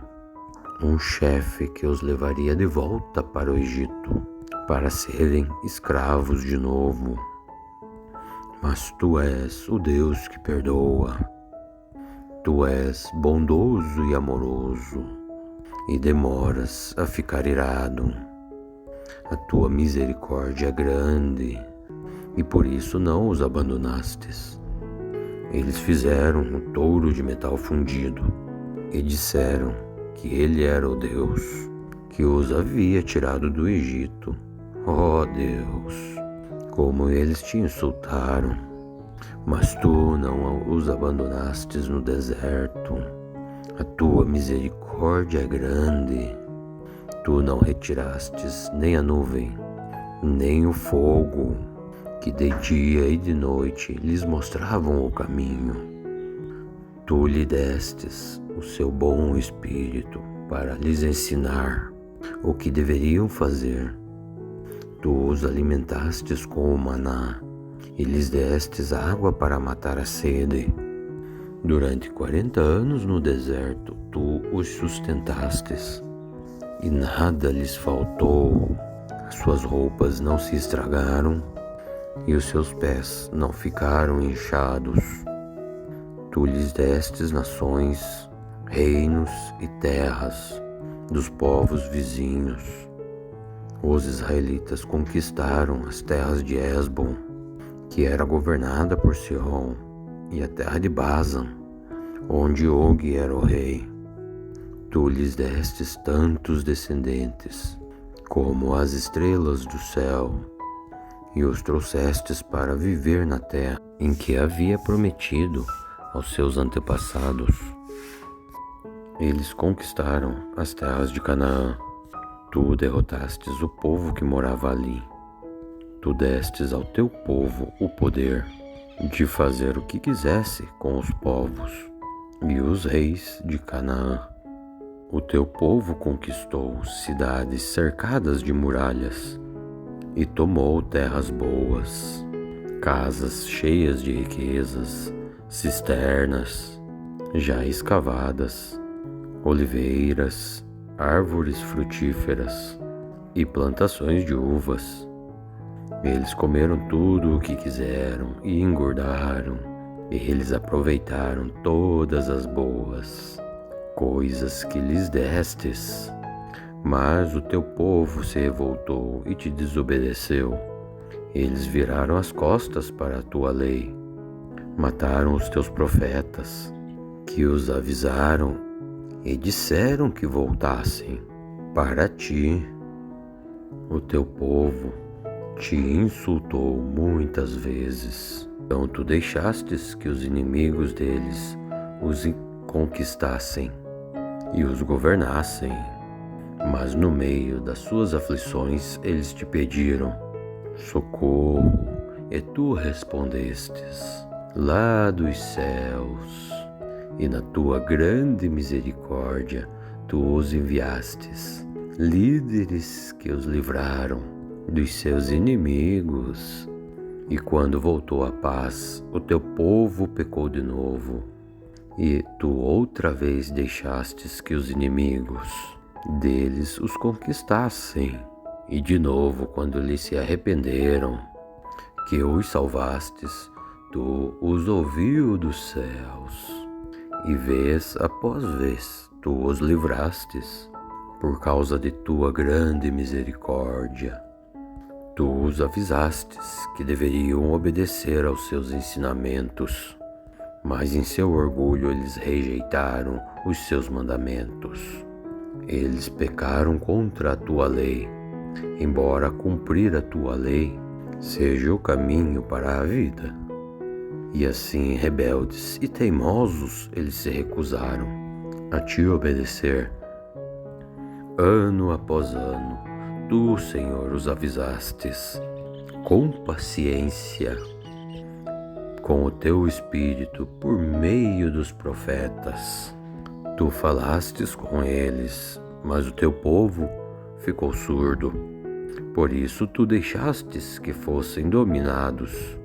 um chefe que os levaria de volta para o Egito, para serem escravos de novo. Mas tu és o Deus que perdoa. Tu és bondoso e amoroso, e demoras a ficar irado. A tua misericórdia é grande, e por isso não os abandonastes. Eles fizeram um touro de metal fundido, e disseram que ele era o Deus que os havia tirado do Egito. Ó Deus, como eles te insultaram, mas tu não os abandonastes no deserto. A tua misericórdia é grande. Tu não retirastes nem a nuvem, nem o fogo, que de dia e de noite lhes mostravam o caminho. Tu lhe destes o seu bom espírito para lhes ensinar o que deveriam fazer. Tu os alimentastes com o maná e lhes destes água para matar a sede. Durante 40 anos no deserto, tu os sustentastes e nada lhes faltou. As suas roupas não se estragaram e os seus pés não ficaram inchados. Tu lhes destes nações, reinos e terras dos povos vizinhos. Os israelitas conquistaram as terras de Hesbon, que era governada por Sihon, e a terra de Basan, onde Og era o rei. Tu lhes destes tantos descendentes como as estrelas do céu, e os trouxestes para viver na terra em que havia prometido aos seus antepassados. Eles conquistaram as terras de Canaã. Tu derrotastes o povo que morava ali. Tu destes ao teu povo o poder de fazer o que quisesse com os povos e os reis de Canaã. O teu povo conquistou cidades cercadas de muralhas e tomou terras boas, casas cheias de riquezas, cisternas já escavadas, oliveiras, árvores frutíferas e plantações de uvas. Eles comeram tudo o que quiseram e engordaram. Eles aproveitaram todas as boas coisas que lhes destes. Mas o teu povo se revoltou e te desobedeceu. Eles viraram as costas para a tua lei. Mataram os teus profetas, que os avisaram e disseram que voltassem para ti. O teu povo te insultou muitas vezes. Então tu deixastes que os inimigos deles os conquistassem e os governassem. Mas no meio das suas aflições eles te pediram socorro, e tu respondestes lá dos céus, e na tua grande misericórdia tu os enviastes, líderes que os livraram dos seus inimigos. E quando voltou a paz, o teu povo pecou de novo, e tu outra vez deixastes que os inimigos deles os conquistassem. E de novo, quando eles se arrependeram, que os salvastes, tu os ouviu dos céus, e vez após vez tu os livrastes, por causa de tua grande misericórdia. Tu os avisastes que deveriam obedecer aos seus ensinamentos, mas em seu orgulho eles rejeitaram os seus mandamentos. Eles pecaram contra a tua lei, embora cumprir a tua lei seja o caminho para a vida. E assim, rebeldes e teimosos, eles se recusaram a te obedecer. Ano após ano, tu, Senhor, os avisastes com paciência, com o teu Espírito por meio dos profetas. Tu falastes com eles, mas o teu povo ficou surdo. Por isso tu deixastes que fossem dominados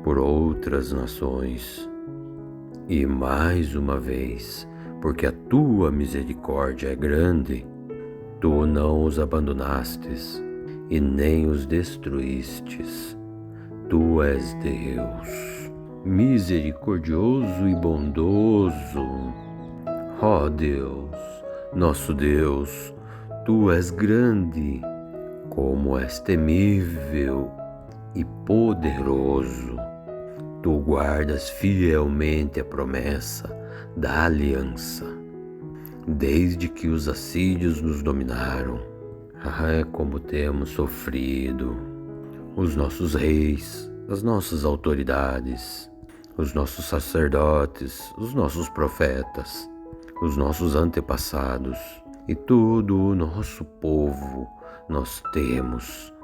por outras nações. E mais uma vez, porque a tua misericórdia é grande, tu não os abandonastes e nem os destruístes. Tu és Deus, misericordioso e bondoso. Ó Deus, nosso Deus, tu és grande, como és temível e poderoso. Tu guardas fielmente a promessa da aliança, desde que os assírios nos dominaram. Como temos sofrido. Os nossos reis, as nossas autoridades, os nossos sacerdotes, os nossos profetas, os nossos antepassados e todo o nosso povo, nós temos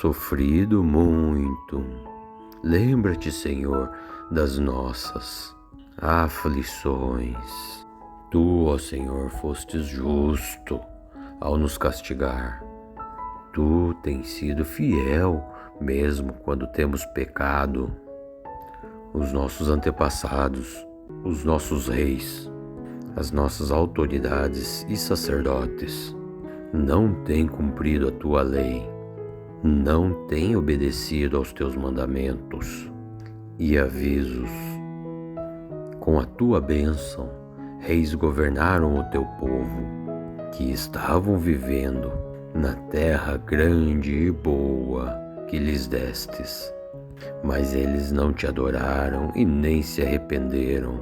sofrido muito. Lembra-te, Senhor, das nossas aflições. Tu, ó Senhor, fostes justo ao nos castigar. Tu tens sido fiel mesmo quando temos pecado. Os nossos antepassados, os nossos reis, as nossas autoridades e sacerdotes não têm cumprido a tua lei, não têm obedecido aos teus mandamentos e avisos. Com a tua bênção, reis governaram o teu povo, que estavam vivendo na terra grande e boa que lhes destes. Mas eles não te adoraram e nem se arrependeram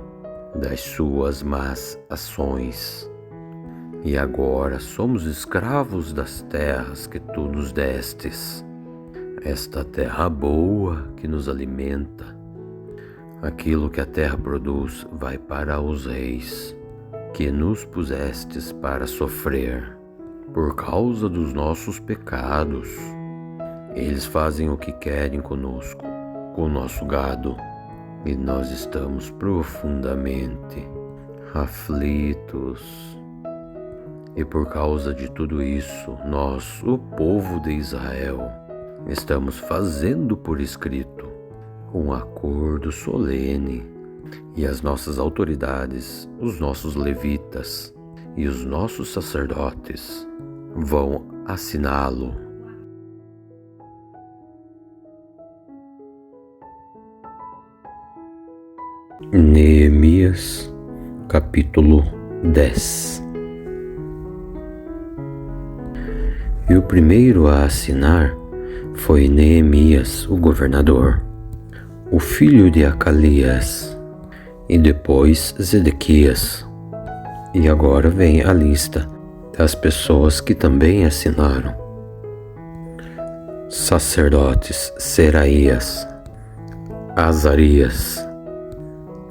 das suas más ações. E agora somos escravos das terras que tu nos destes, esta terra boa que nos alimenta. Aquilo que a terra produz vai para os reis, que nos pusestes para sofrer por causa dos nossos pecados. Eles fazem o que querem conosco, com o nosso gado, e nós estamos profundamente aflitos. E por causa de tudo isso, nós, o povo de Israel, estamos fazendo por escrito um acordo solene, e as nossas autoridades, os nossos levitas e os nossos sacerdotes vão assiná-lo Neemias, capítulo 10. E o primeiro a assinar foi Neemias, o governador, o filho de Acalias, e depois Zedequias. E agora vem a lista das pessoas que também assinaram: sacerdotes Seraías, Azarias,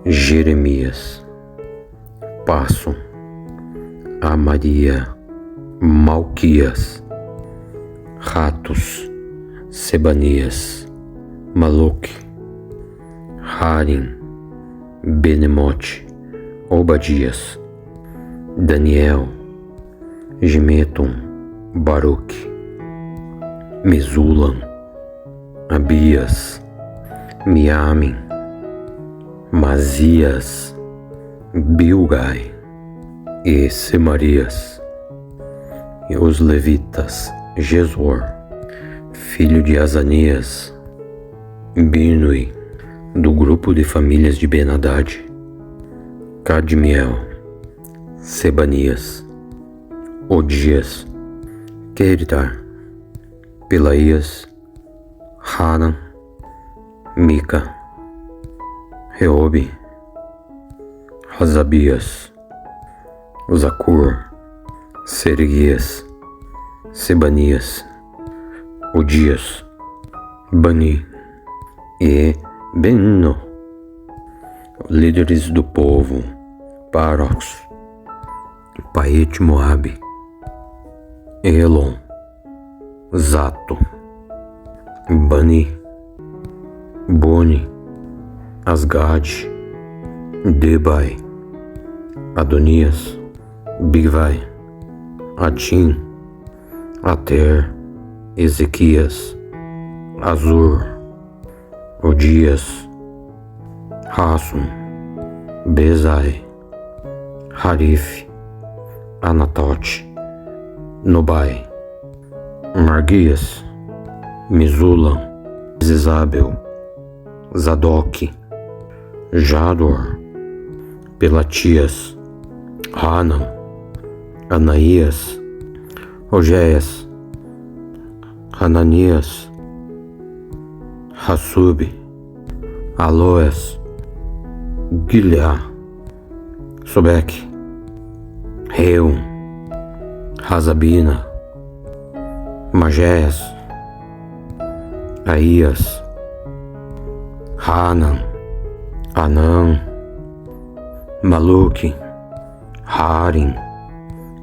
Jeremias, Passum, Amaria, Malquias, Ratos, Sebanias, Maluque, Harim, Benemote, Obadias, Daniel, Gimeton, Baruque, Mesulam, Abias, Miamin, Mazias, Bilgai e Semarias. E os levitas: Jesor, filho de Azanias, Binui, do grupo de famílias de Ben-Hadad, Cadmiel, Sebanias, Odias, Queritar, Pelaías, Hanan, Mica, Reobe, Hazabias, Zacur, Serguias, Sebanias, Odias, Bani e Benno, líderes do povo: Parox, Paete Moabe, Elon, Zato, Bani, Boni, Asgad, Debai, Adonias, Bigvai, Adim, Ater, Ezequias, Azur, Odias, Rassum, Bezai, Harif, Anatote, Nobai, Marguias, Mesulam, Zezabel, Zadok, Jador, Pelatias, Hanan, Anaías, Ogéias, Hananias, Hassub, Aloes, Gileá, Sobeque, Reum, Razabina, Magéias, Aías, Hanan, Anã, Maluque, Harim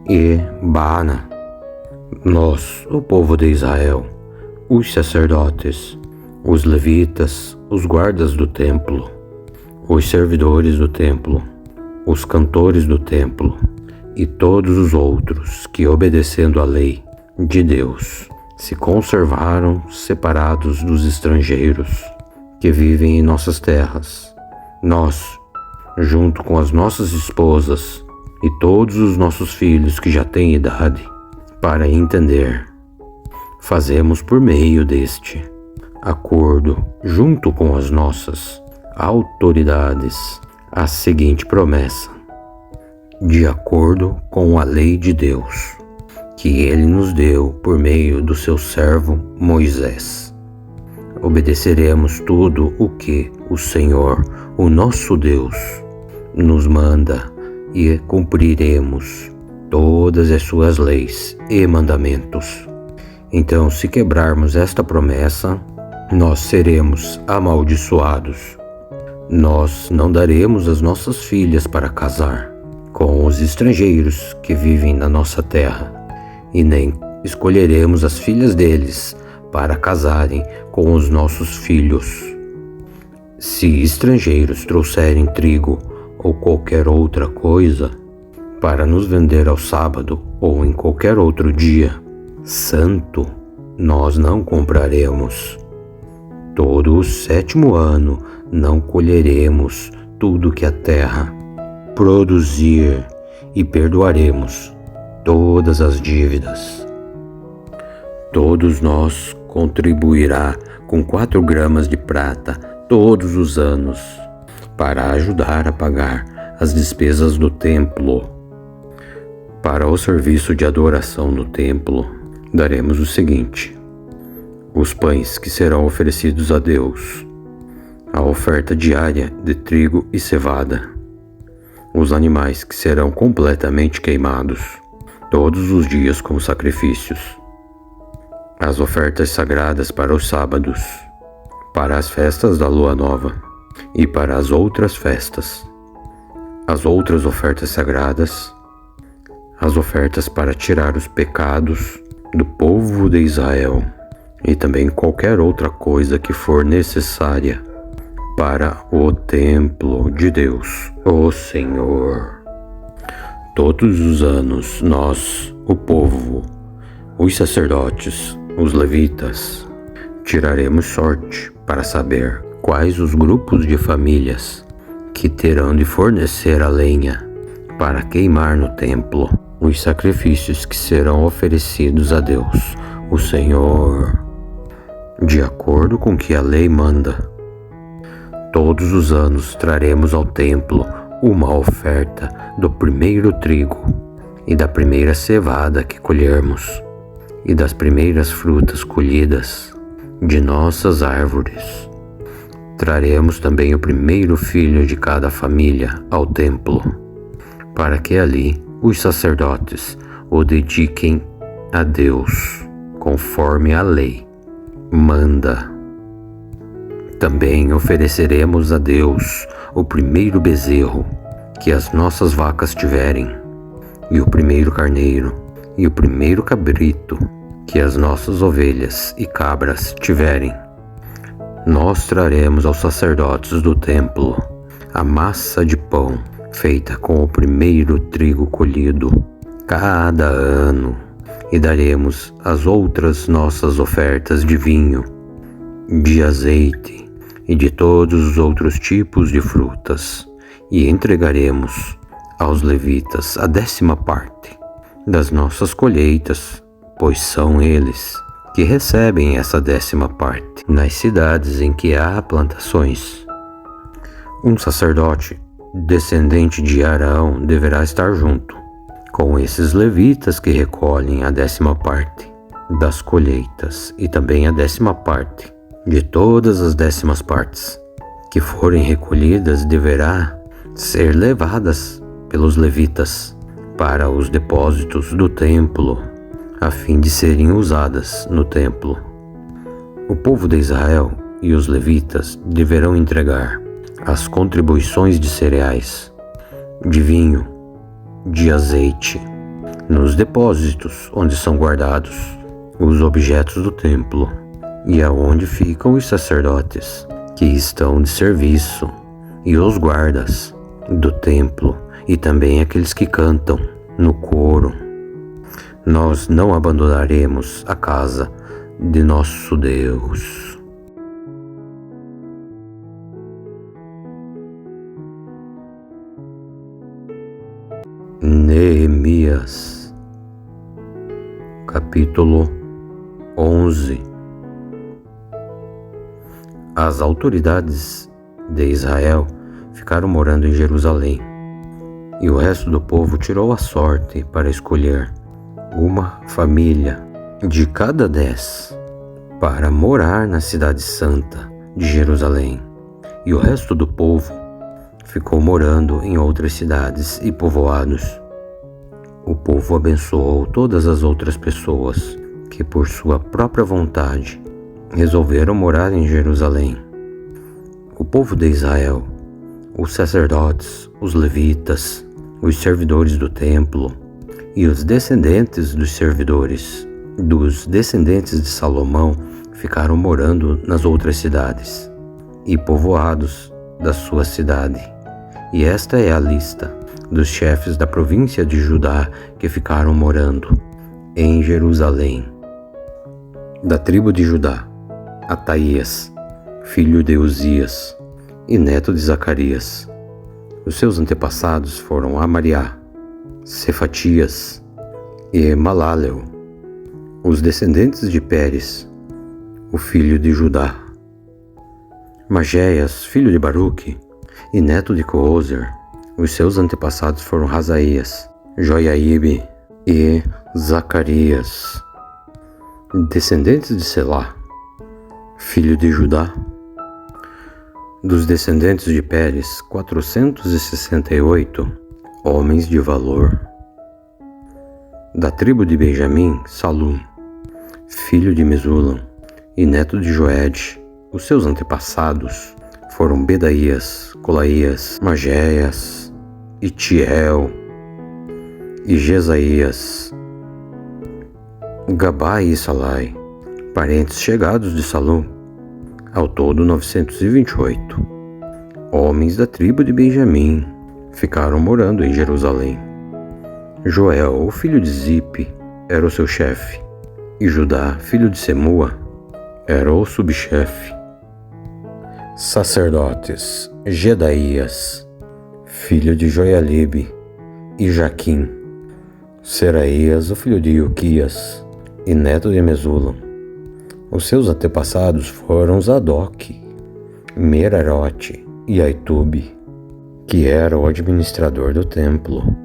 e Baana. Nós, o povo de Israel, os sacerdotes, os levitas, os guardas do templo, os servidores do templo, os cantores do templo e todos os outros que, obedecendo à lei de Deus, se conservaram separados dos estrangeiros que vivem em nossas terras. Nós, junto com as nossas esposas e todos os nossos filhos que já têm idade para entender, fazemos por meio deste acordo, junto com as nossas autoridades, a seguinte promessa: de acordo com a lei de Deus, que Ele nos deu por meio do seu servo Moisés. Obedeceremos tudo o que o Senhor, o nosso Deus, nos manda e cumpriremos todas as suas leis e mandamentos. Então, se quebrarmos esta promessa, nós seremos amaldiçoados. Nós não daremos as nossas filhas para casar com os estrangeiros que vivem na nossa terra, e nem escolheremos as filhas deles para casarem com os nossos filhos. Se estrangeiros trouxerem trigo ou qualquer outra coisa para nos vender ao sábado ou em qualquer outro dia santo, nós não compraremos. Todo o 7º ano não colheremos tudo que a terra produzir, e perdoaremos todas as dívidas. Todos nós contribuirá com 4 gramas de prata todos os anos, para ajudar a pagar as despesas do templo. Para o serviço de adoração no templo, daremos o seguinte: os pães que serão oferecidos a Deus, a oferta diária de trigo e cevada, os animais que serão completamente queimados todos os dias como sacrifícios, as ofertas sagradas para os sábados, para as festas da lua nova e para as outras festas, as outras ofertas sagradas, as ofertas para tirar os pecados do povo de Israel e também qualquer outra coisa que for necessária para o templo de Deus, o Senhor. Todos os anos nós, o povo, os sacerdotes, os levitas, tiraremos sorte para saber quais os grupos de famílias que terão de fornecer a lenha para queimar no templo os sacrifícios que serão oferecidos a Deus, o Senhor, de acordo com que a lei manda. Todos os anos traremos ao templo uma oferta do primeiro trigo e da primeira cevada que colhermos e das primeiras frutas colhidas de nossas árvores. Traremos também o primeiro filho de cada família ao templo, para que ali os sacerdotes o dediquem a Deus, conforme a lei manda. Também ofereceremos a Deus o primeiro bezerro que as nossas vacas tiverem, e o primeiro carneiro, e o primeiro cabrito que as nossas ovelhas e cabras tiverem. Nós traremos aos sacerdotes do templo a massa de pão feita com o primeiro trigo colhido cada ano, e daremos as outras nossas ofertas de vinho, de azeite e de todos os outros tipos de frutas, e entregaremos aos levitas a 10ª parte das nossas colheitas, pois são eles que recebem essa 10ª parte nas cidades em que há plantações. Um sacerdote descendente de Arão deverá estar junto com esses levitas que recolhem a 10ª parte das colheitas e também a 10ª parte de todas as 10º partes que forem recolhidas deverá ser levadas pelos levitas para os depósitos do templo, a fim de serem usadas no templo. O povo de Israel e os levitas deverão entregar as contribuições de cereais, de vinho, de azeite, nos depósitos onde são guardados os objetos do templo e aonde ficam os sacerdotes que estão de serviço e os guardas do templo e também aqueles que cantam no coro. Nós não abandonaremos a casa de nosso Deus. Neemias, capítulo 11. As autoridades de Israel ficaram morando em Jerusalém, e o resto do povo tirou a sorte para escolher uma família de cada 10 para morar na cidade santa de Jerusalém, e o resto do povo ficou morando em outras cidades e povoados. O povo abençoou todas as outras pessoas que, por sua própria vontade, resolveram morar em Jerusalém. O povo de Israel, os sacerdotes, os levitas, os servidores do templo e os descendentes dos servidores, dos descendentes de Salomão, ficaram morando nas outras cidades e povoados da sua cidade. E esta é a lista dos chefes da província de Judá que ficaram morando em Jerusalém. Da tribo de Judá, Ataías, filho de Uzias e neto de Zacarias. Os seus antepassados foram Amariá, Cefatias e Malalel. Os descendentes de Pérez, o filho de Judá, Magéias, filho de Baruque, e neto de Cozer. Os seus antepassados foram Razaías, Joiaíbe e Zacarias. Descendentes de Selá, filho de Judá. Dos descendentes de Pérez, 468 homens de valor. Da tribo de Benjamim, Salum, filho de Mesulam e neto de Joed. Os seus antepassados foram Bedaías, Colaías, Magéias, Itiel e Jesaías, Gabai e Salai, parentes chegados de Salum. Ao todo 928 homens da tribo de Benjamim ficaram morando em Jerusalém. Joel, o filho de Zipe, era o seu chefe, e Judá, filho de Semua, era o subchefe. Sacerdotes: Gedaías, filho de Joialibe, e Jaquim. Seraías, o filho de Ilquias, e neto de Mesulam. Os seus antepassados foram Zadok, Merarote e Aitube, que era o administrador do templo.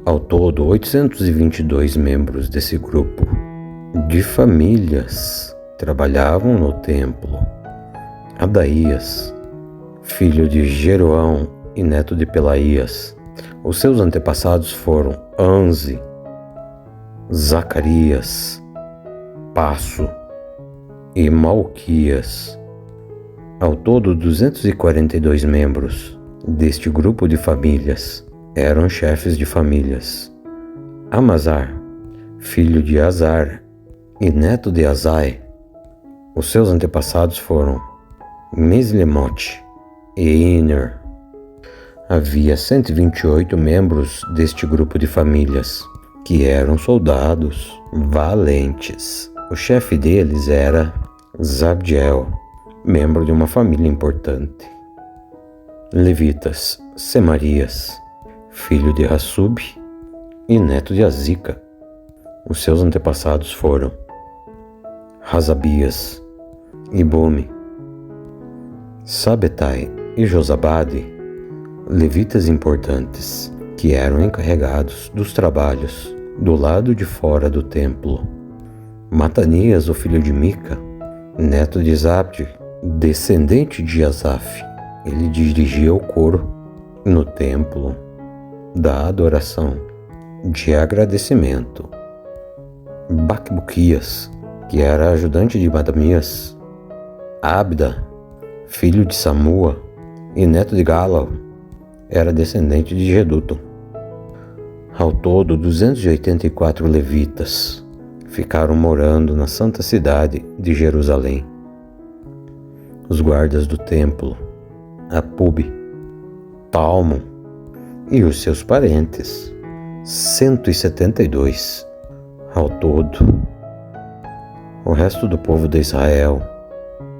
Ao todo, 822 membros desse grupo de famílias trabalhavam no templo. Adaías, filho de Jeroão e neto de Pelaías. Os seus antepassados foram Anze, Zacarias, Passo e Malquias. Ao todo, 242 membros deste grupo de famílias eram chefes de famílias. Amazar, filho de Azar e neto de Azai. Os seus antepassados foram Meslemote e Iner. Havia 128 membros deste grupo de famílias, que eram soldados valentes. O chefe deles era Zabdiel, membro de uma família importante. Levitas: Semarias, filho de Hassub e neto de Azica. Os seus antepassados foram Razabias, Ibome, Sabetai e Josabade, levitas importantes, que eram encarregados dos trabalhos do lado de fora do templo. Matanias, o filho de Mica, neto de Zabdi, descendente de Asaf, ele dirigia o coro no templo da adoração de agradecimento. Bacbuquias, que era ajudante de Matanias. Abda, filho de Samua e neto de Galal, era descendente de Jedutum. Ao todo, 284 levitas ficaram morando na santa cidade de Jerusalém. Os guardas do templo, Apub, Talmon e os seus parentes, 172 ao todo. O resto do povo de Israel,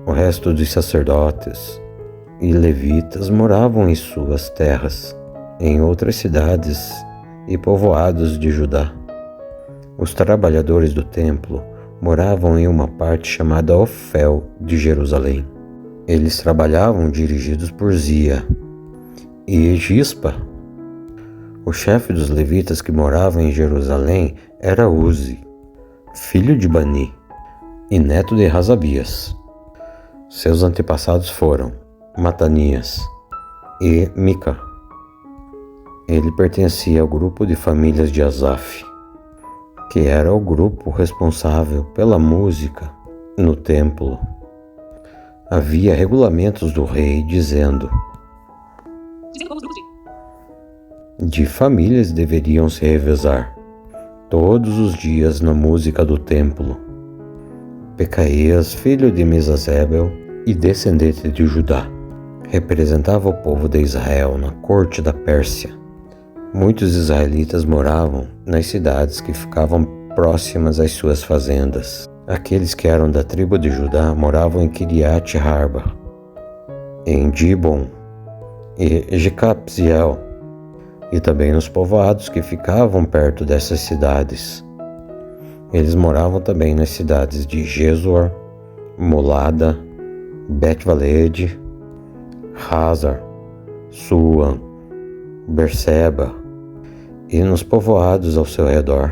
o resto dos sacerdotes e levitas moravam em suas terras, em outras cidades e povoados de Judá. Os trabalhadores do templo moravam em uma parte chamada Ofel de Jerusalém. Eles trabalhavam dirigidos por Zia e Gispa. O chefe dos levitas que moravam em Jerusalém era Uzi, filho de Bani e neto de Razabias. Seus antepassados foram Matanias e Mica. Ele pertencia ao grupo de famílias de Asaf, que era o grupo responsável pela música no templo. Havia regulamentos do rei dizendo: de famílias deveriam se revezar todos os dias na música do templo. Pecaías, filho de Mesazebel e descendente de Judá, representava o povo de Israel na corte da Pérsia. Muitos israelitas moravam nas cidades que ficavam próximas às suas fazendas. Aqueles que eram da tribo de Judá moravam em Kiriat Arba, em Dibon e Jecapziel, e também nos povoados que ficavam perto dessas cidades. Eles moravam também nas cidades de Gesor, Molada, Bet-Valed, Hazar Suan, Berseba e nos povoados ao seu redor.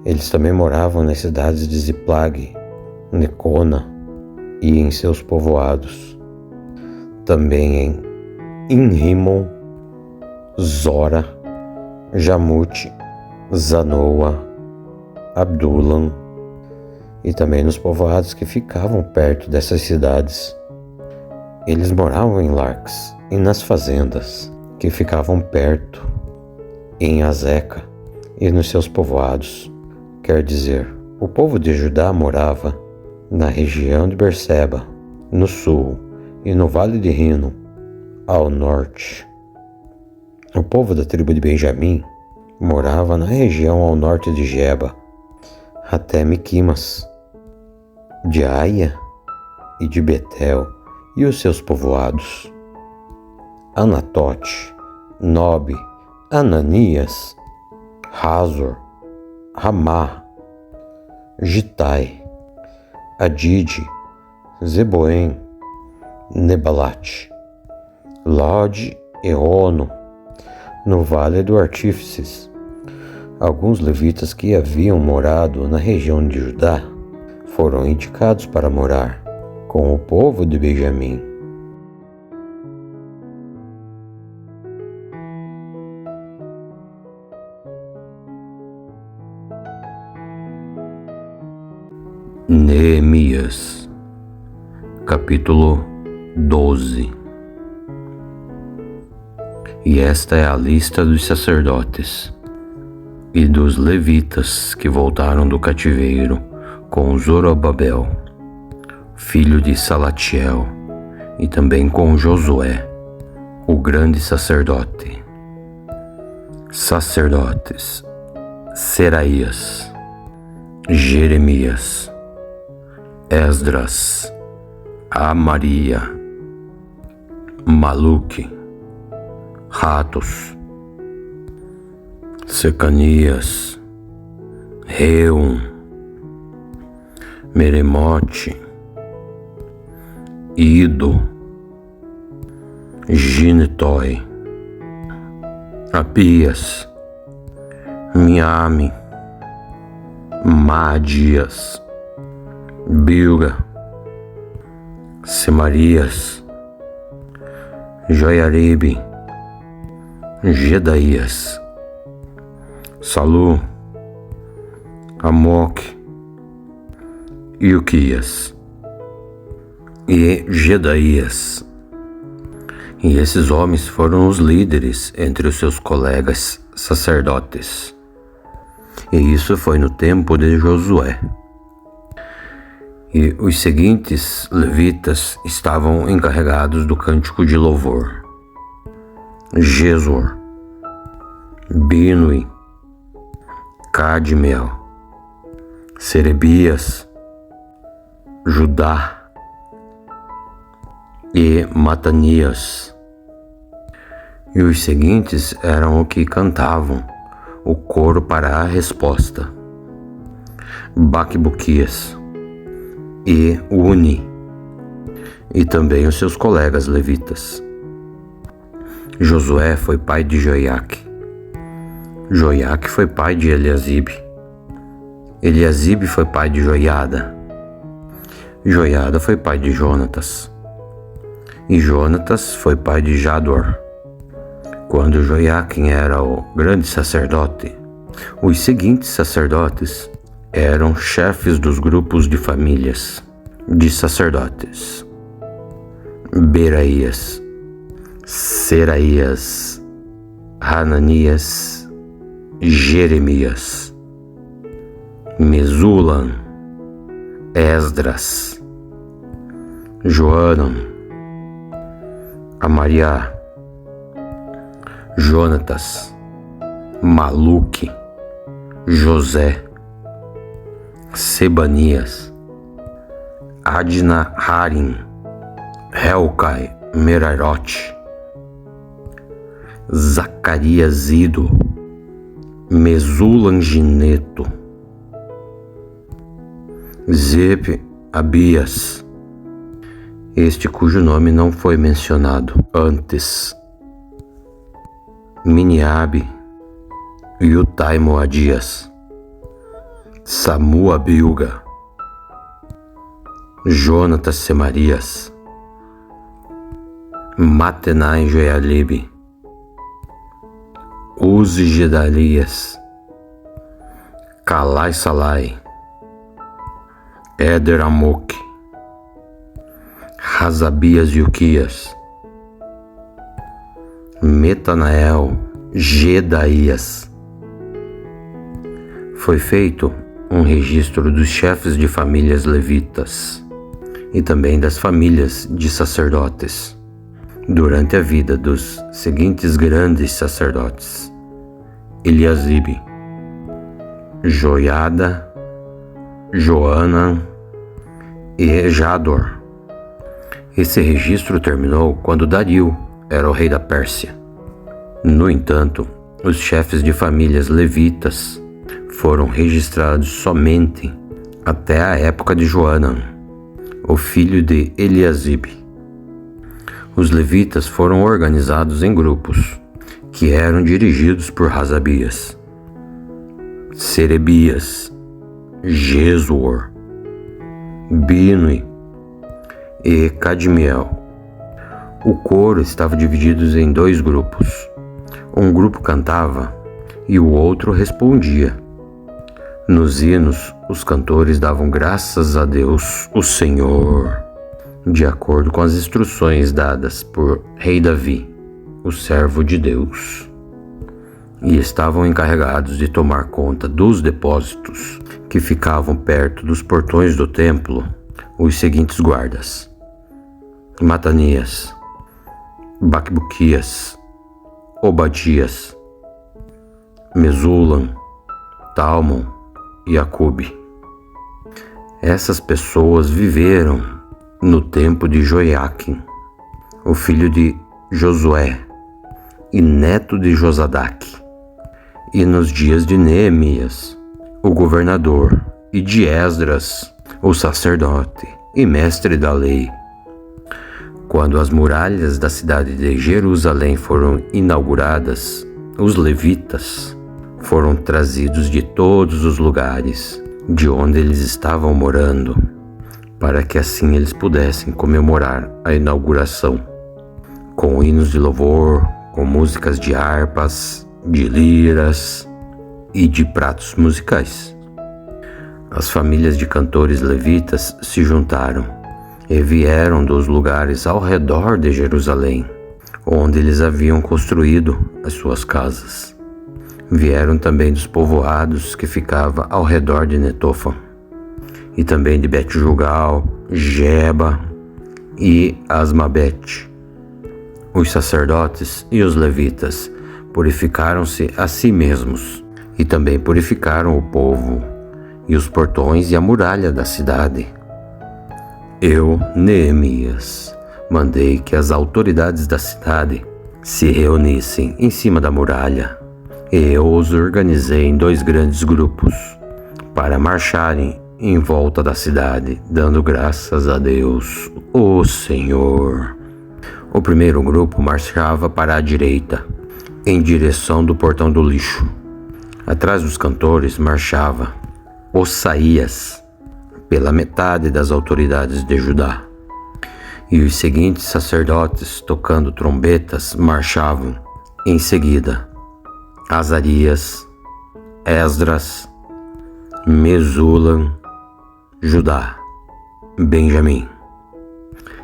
Eles também moravam nas cidades de Ziplag, Necona e em seus povoados. Também em Inrimon, Zora, Jamute, Zanoa, Abdulam e também nos povoados que ficavam perto dessas cidades. Eles moravam em Larx e nas fazendas que ficavam perto, em Azeca e nos seus povoados. Quer dizer, o povo de Judá morava na região de Berseba, no sul, e no vale de Rino, ao norte. O povo da tribo de Benjamim morava na região ao norte de Geba, até Miquimas, de Aia e de Betel e os seus povoados. Anatote, Nobe, Ananias, Hazor, Ramá, Gitai, Adide, Zeboim, Nebalate, Lode e Ono, no Vale do Artífices. Alguns levitas que haviam morado na região de Judá foram indicados para morar com o povo de Benjamim. Neemias, capítulo 12. E esta é a lista dos sacerdotes e dos levitas que voltaram do cativeiro com Zorobabel, filho de Salatiel, e também com Josué, o grande sacerdote. Sacerdotes: Seraías, Jeremias, Esdras, Amaria, Maluque, Ratos, Secanias, Reum, Meremote, Ido, Ginetói, Apias, Miame, Maadias, Bilga, Semarias, Joiaribe, Gedaías, Salu, Amoque, Ilquias e Gedaías. E esses homens foram os líderes entre os seus colegas sacerdotes. E isso foi no tempo de Josué. E os seguintes levitas estavam encarregados do cântico de louvor: Jesor, Binui, Cadmiel, Serebias, Judá e Matanias. E os seguintes eram os que cantavam o coro para a resposta: Baquebuquias e Uni, e também os seus colegas levitas. Josué foi pai de Joiaque. Joiaque foi pai de Eliasibe. Eliasibe foi pai de Joiada. Joiada foi pai de Jonatas. E Jonatas foi pai de Jador. Quando Joiaquim era o grande sacerdote, os seguintes sacerdotes eram chefes dos grupos de famílias de sacerdotes: Beraías, Seraías, Hananias, Jeremias, Mesulam, Esdras, Joanam, Amaria, Jonatas, Maluque, José, Sebanias, Adna Harim, Helcai, Merarote, Zacarias Ido, Mesulam Gineto, Zep Abias este cujo nome não foi mencionado antes: Miniabe, Yutai Moadias, Samua Bilga, Jonatas Semarias, Matenai Joialibe, Uzi Gedalias, Kalai Salai, Éder Amok, Razabias Yuquias, Metanael Gedaías. Foi feito um registro dos chefes de famílias levitas e também das famílias de sacerdotes durante a vida dos seguintes grandes sacerdotes: Eliasibe, Joiada, Joanan e Jador. Esse registro terminou quando Dario era o rei da Pérsia. No entanto, os chefes de famílias levitas foram registrados somente até a época de Joanan, o filho de Eliasibe. Os levitas foram organizados em grupos, que eram dirigidos por Razabias, Serebias, Jesor, Binui e Cadmiel. O coro estava dividido em 2 grupos. Um grupo cantava e o outro respondia. Nos hinos, os cantores davam graças a Deus, o Senhor, de acordo com as instruções dadas por Rei Davi, o servo de Deus, e estavam encarregados de tomar conta dos depósitos que ficavam perto dos portões do templo os seguintes guardas: Matanias, Bacbuquias, Obadias, Mesulam, Talmon e Acube. Essas pessoas viveram no tempo de Joiaquim, o filho de Josué e neto de Josadaque, e nos dias de Neemias, o governador, e de Esdras, o sacerdote e mestre da lei. Quando as muralhas da cidade de Jerusalém foram inauguradas, os levitas foram trazidos de todos os lugares de onde eles estavam morando, para que assim eles pudessem comemorar a inauguração, com hinos de louvor, com músicas de harpas, de liras e de pratos musicais. As famílias de cantores levitas se juntaram e vieram dos lugares ao redor de Jerusalém, onde eles haviam construído as suas casas. Vieram também dos povoados que ficava ao redor de Netofã, e também de Bet-Jugal, Geba e Asmabete. Os sacerdotes e os levitas purificaram-se a si mesmos, e também purificaram o povo, e os portões e a muralha da cidade. Eu, Neemias, mandei que as autoridades da cidade se reunissem em cima da muralha, e eu os organizei em 2 grandes grupos para marcharem em volta da cidade, dando graças a Deus, o Senhor. O primeiro grupo marchava para a direita, em direção do portão do lixo. Atrás dos cantores marchava Osaías, pela metade das autoridades de Judá. E os seguintes sacerdotes, tocando trombetas, marchavam em seguida: Azarias, Esdras, Mesulam, Judá, Benjamim,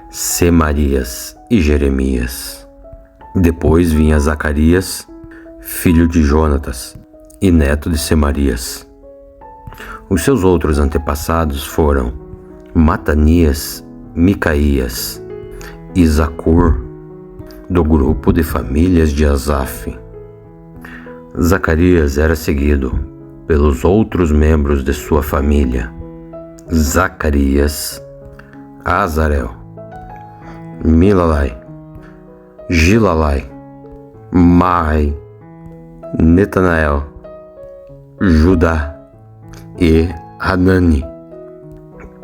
Semarias e Jeremias. Depois vinha Zacarias, filho de Jonatas e neto de Semarias. Os seus outros antepassados foram Matanias, Micaías e Zacur, do grupo de famílias de Asaf. Zacarias era seguido pelos outros membros de sua família: Zacarias, Azarel, Milalai, Gilalai, Mai, Netanael, Judá e Hanani.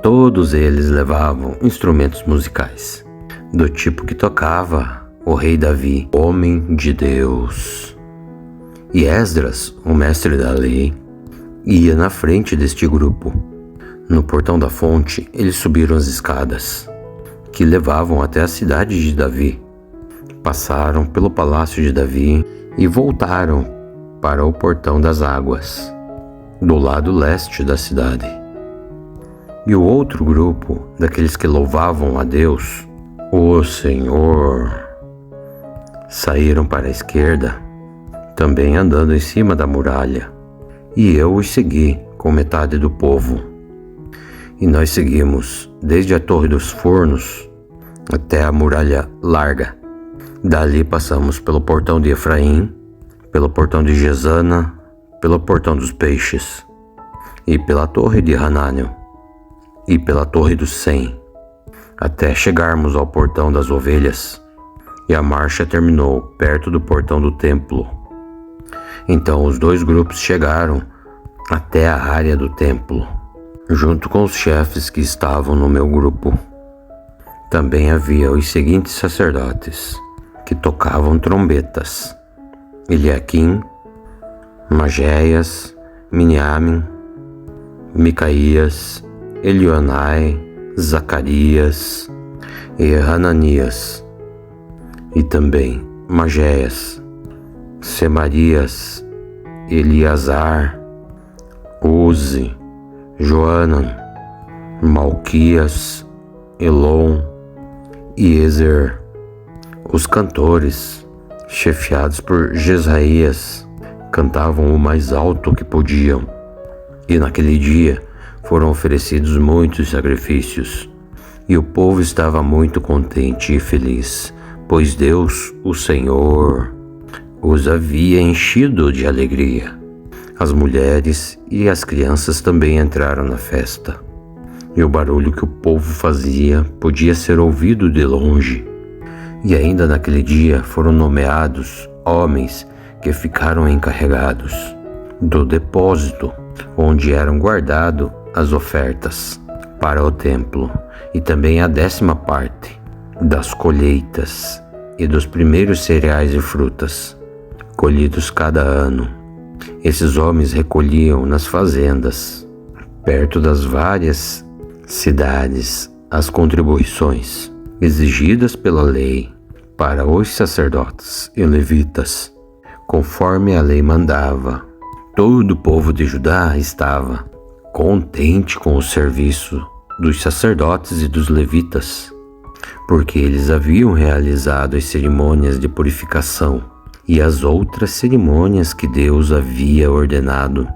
Todos eles levavam instrumentos musicais, do tipo que tocava o rei Davi, homem de Deus. E Esdras, o mestre da lei, ia na frente deste grupo. No portão da fonte, eles subiram as escadas, que levavam até a cidade de Davi. Passaram pelo palácio de Davi e voltaram para o portão das águas, do lado leste da cidade. E o outro grupo, daqueles que louvavam a Deus, o Senhor, saíram para a esquerda, também andando em cima da muralha. E eu os segui com metade do povo. E nós seguimos desde a Torre dos Fornos até a Muralha Larga. Dali passamos pelo portão de Efraim, pelo portão de Gesana, pelo portão dos Peixes, e pela Torre de Hanânio, e pela Torre dos 100, até chegarmos ao portão das Ovelhas, e a marcha terminou perto do portão do templo. Então os dois grupos chegaram até a área do templo, junto com os chefes que estavam no meu grupo. Também havia os seguintes sacerdotes, que tocavam trombetas: Eliaquim, Magéias, Miniamin, Micaías, Elionai, Zacarias e Hananias, e também Magéias, Semarias, Eliasar, Uzi, Joanan, Malquias, Elon e Ezer. Os cantores, chefiados por Jesraías, cantavam o mais alto que podiam. E naquele dia foram oferecidos muitos sacrifícios, e o povo estava muito contente e feliz, pois Deus, o Senhor, os havia enchido de alegria. As mulheres e as crianças também entraram na festa, e o barulho que o povo fazia podia ser ouvido de longe. E ainda naquele dia foram nomeados homens que ficaram encarregados do depósito onde eram guardadas as ofertas para o templo, e também a 10ª parte das colheitas e dos primeiros cereais e frutas, colhidos cada ano. Esses homens recolhiam nas fazendas, perto das várias cidades, as contribuições exigidas pela lei para os sacerdotes e levitas, conforme a lei mandava. Todo o povo de Judá estava contente com o serviço dos sacerdotes e dos levitas, porque eles haviam realizado as cerimônias de purificação e as outras cerimônias que Deus havia ordenado.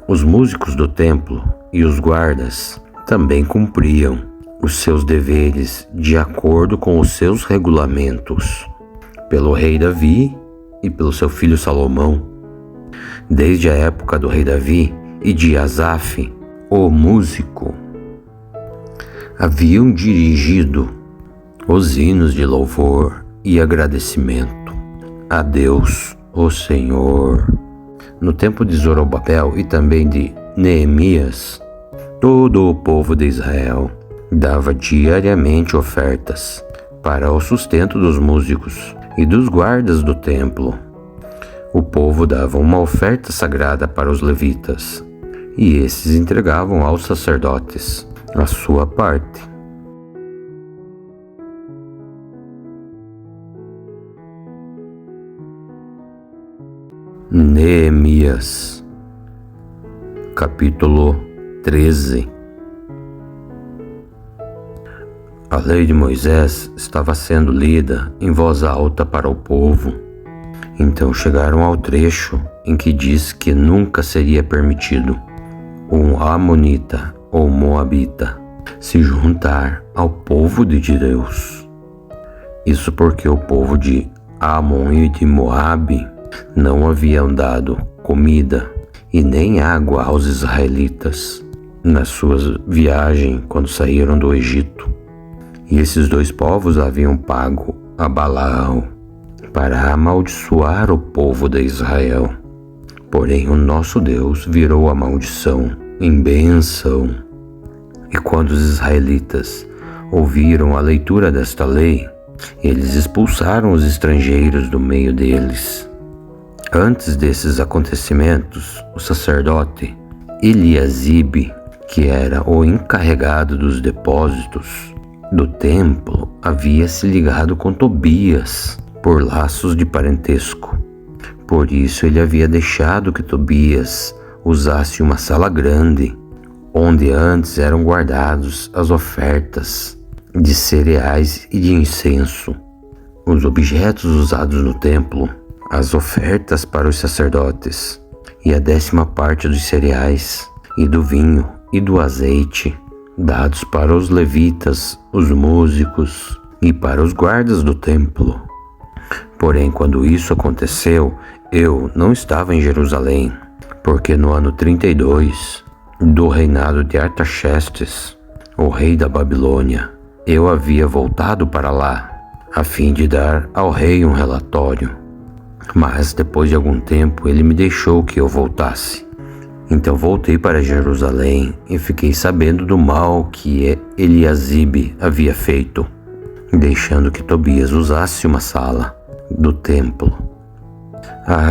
Os músicos do templo e os guardas também cumpriam os seus deveres de acordo com os seus regulamentos, pelo rei Davi e pelo seu filho Salomão. Desde a época do rei Davi e de Asaf, o músico, haviam dirigido os hinos de louvor e agradecimento a Deus, o Senhor. No tempo de Zorobabel e também de Neemias, todo o povo de Israel dava diariamente ofertas para o sustento dos músicos e dos guardas do templo. O povo dava uma oferta sagrada para os levitas, e esses entregavam aos sacerdotes a sua parte. Neemias, capítulo 13. A lei de Moisés estava sendo lida em voz alta para o povo. Então chegaram ao trecho em que diz que nunca seria permitido um amonita ou moabita se juntar ao povo de Deus. Isso porque o povo de Amon e de Moabe não haviam dado comida e nem água aos israelitas na sua viagem quando saíram do Egito. E esses dois povos haviam pago a Balaão para amaldiçoar o povo de Israel. Porém, o nosso Deus virou a maldição em bênção. E quando os israelitas ouviram a leitura desta lei, eles expulsaram os estrangeiros do meio deles. Antes desses acontecimentos, o sacerdote Eliasibe, que era o encarregado dos depósitos do templo, havia se ligado com Tobias por laços de parentesco. Por isso ele havia deixado que Tobias usasse uma sala grande, onde antes eram guardados as ofertas de cereais e de incenso, os objetos usados no templo, as ofertas para os sacerdotes, e a 10ª parte dos cereais, e do vinho, e do azeite, dados para os levitas, os músicos, e para os guardas do templo. Porém, quando isso aconteceu, eu não estava em Jerusalém, porque no ano 32 do reinado de Artaxerxes, o rei da Babilônia, eu havia voltado para lá, a fim de dar ao rei um relatório. Mas depois de algum tempo ele me deixou que eu voltasse. Então voltei para Jerusalém e fiquei sabendo do mal que Eliasibe havia feito, deixando que Tobias usasse uma sala do templo.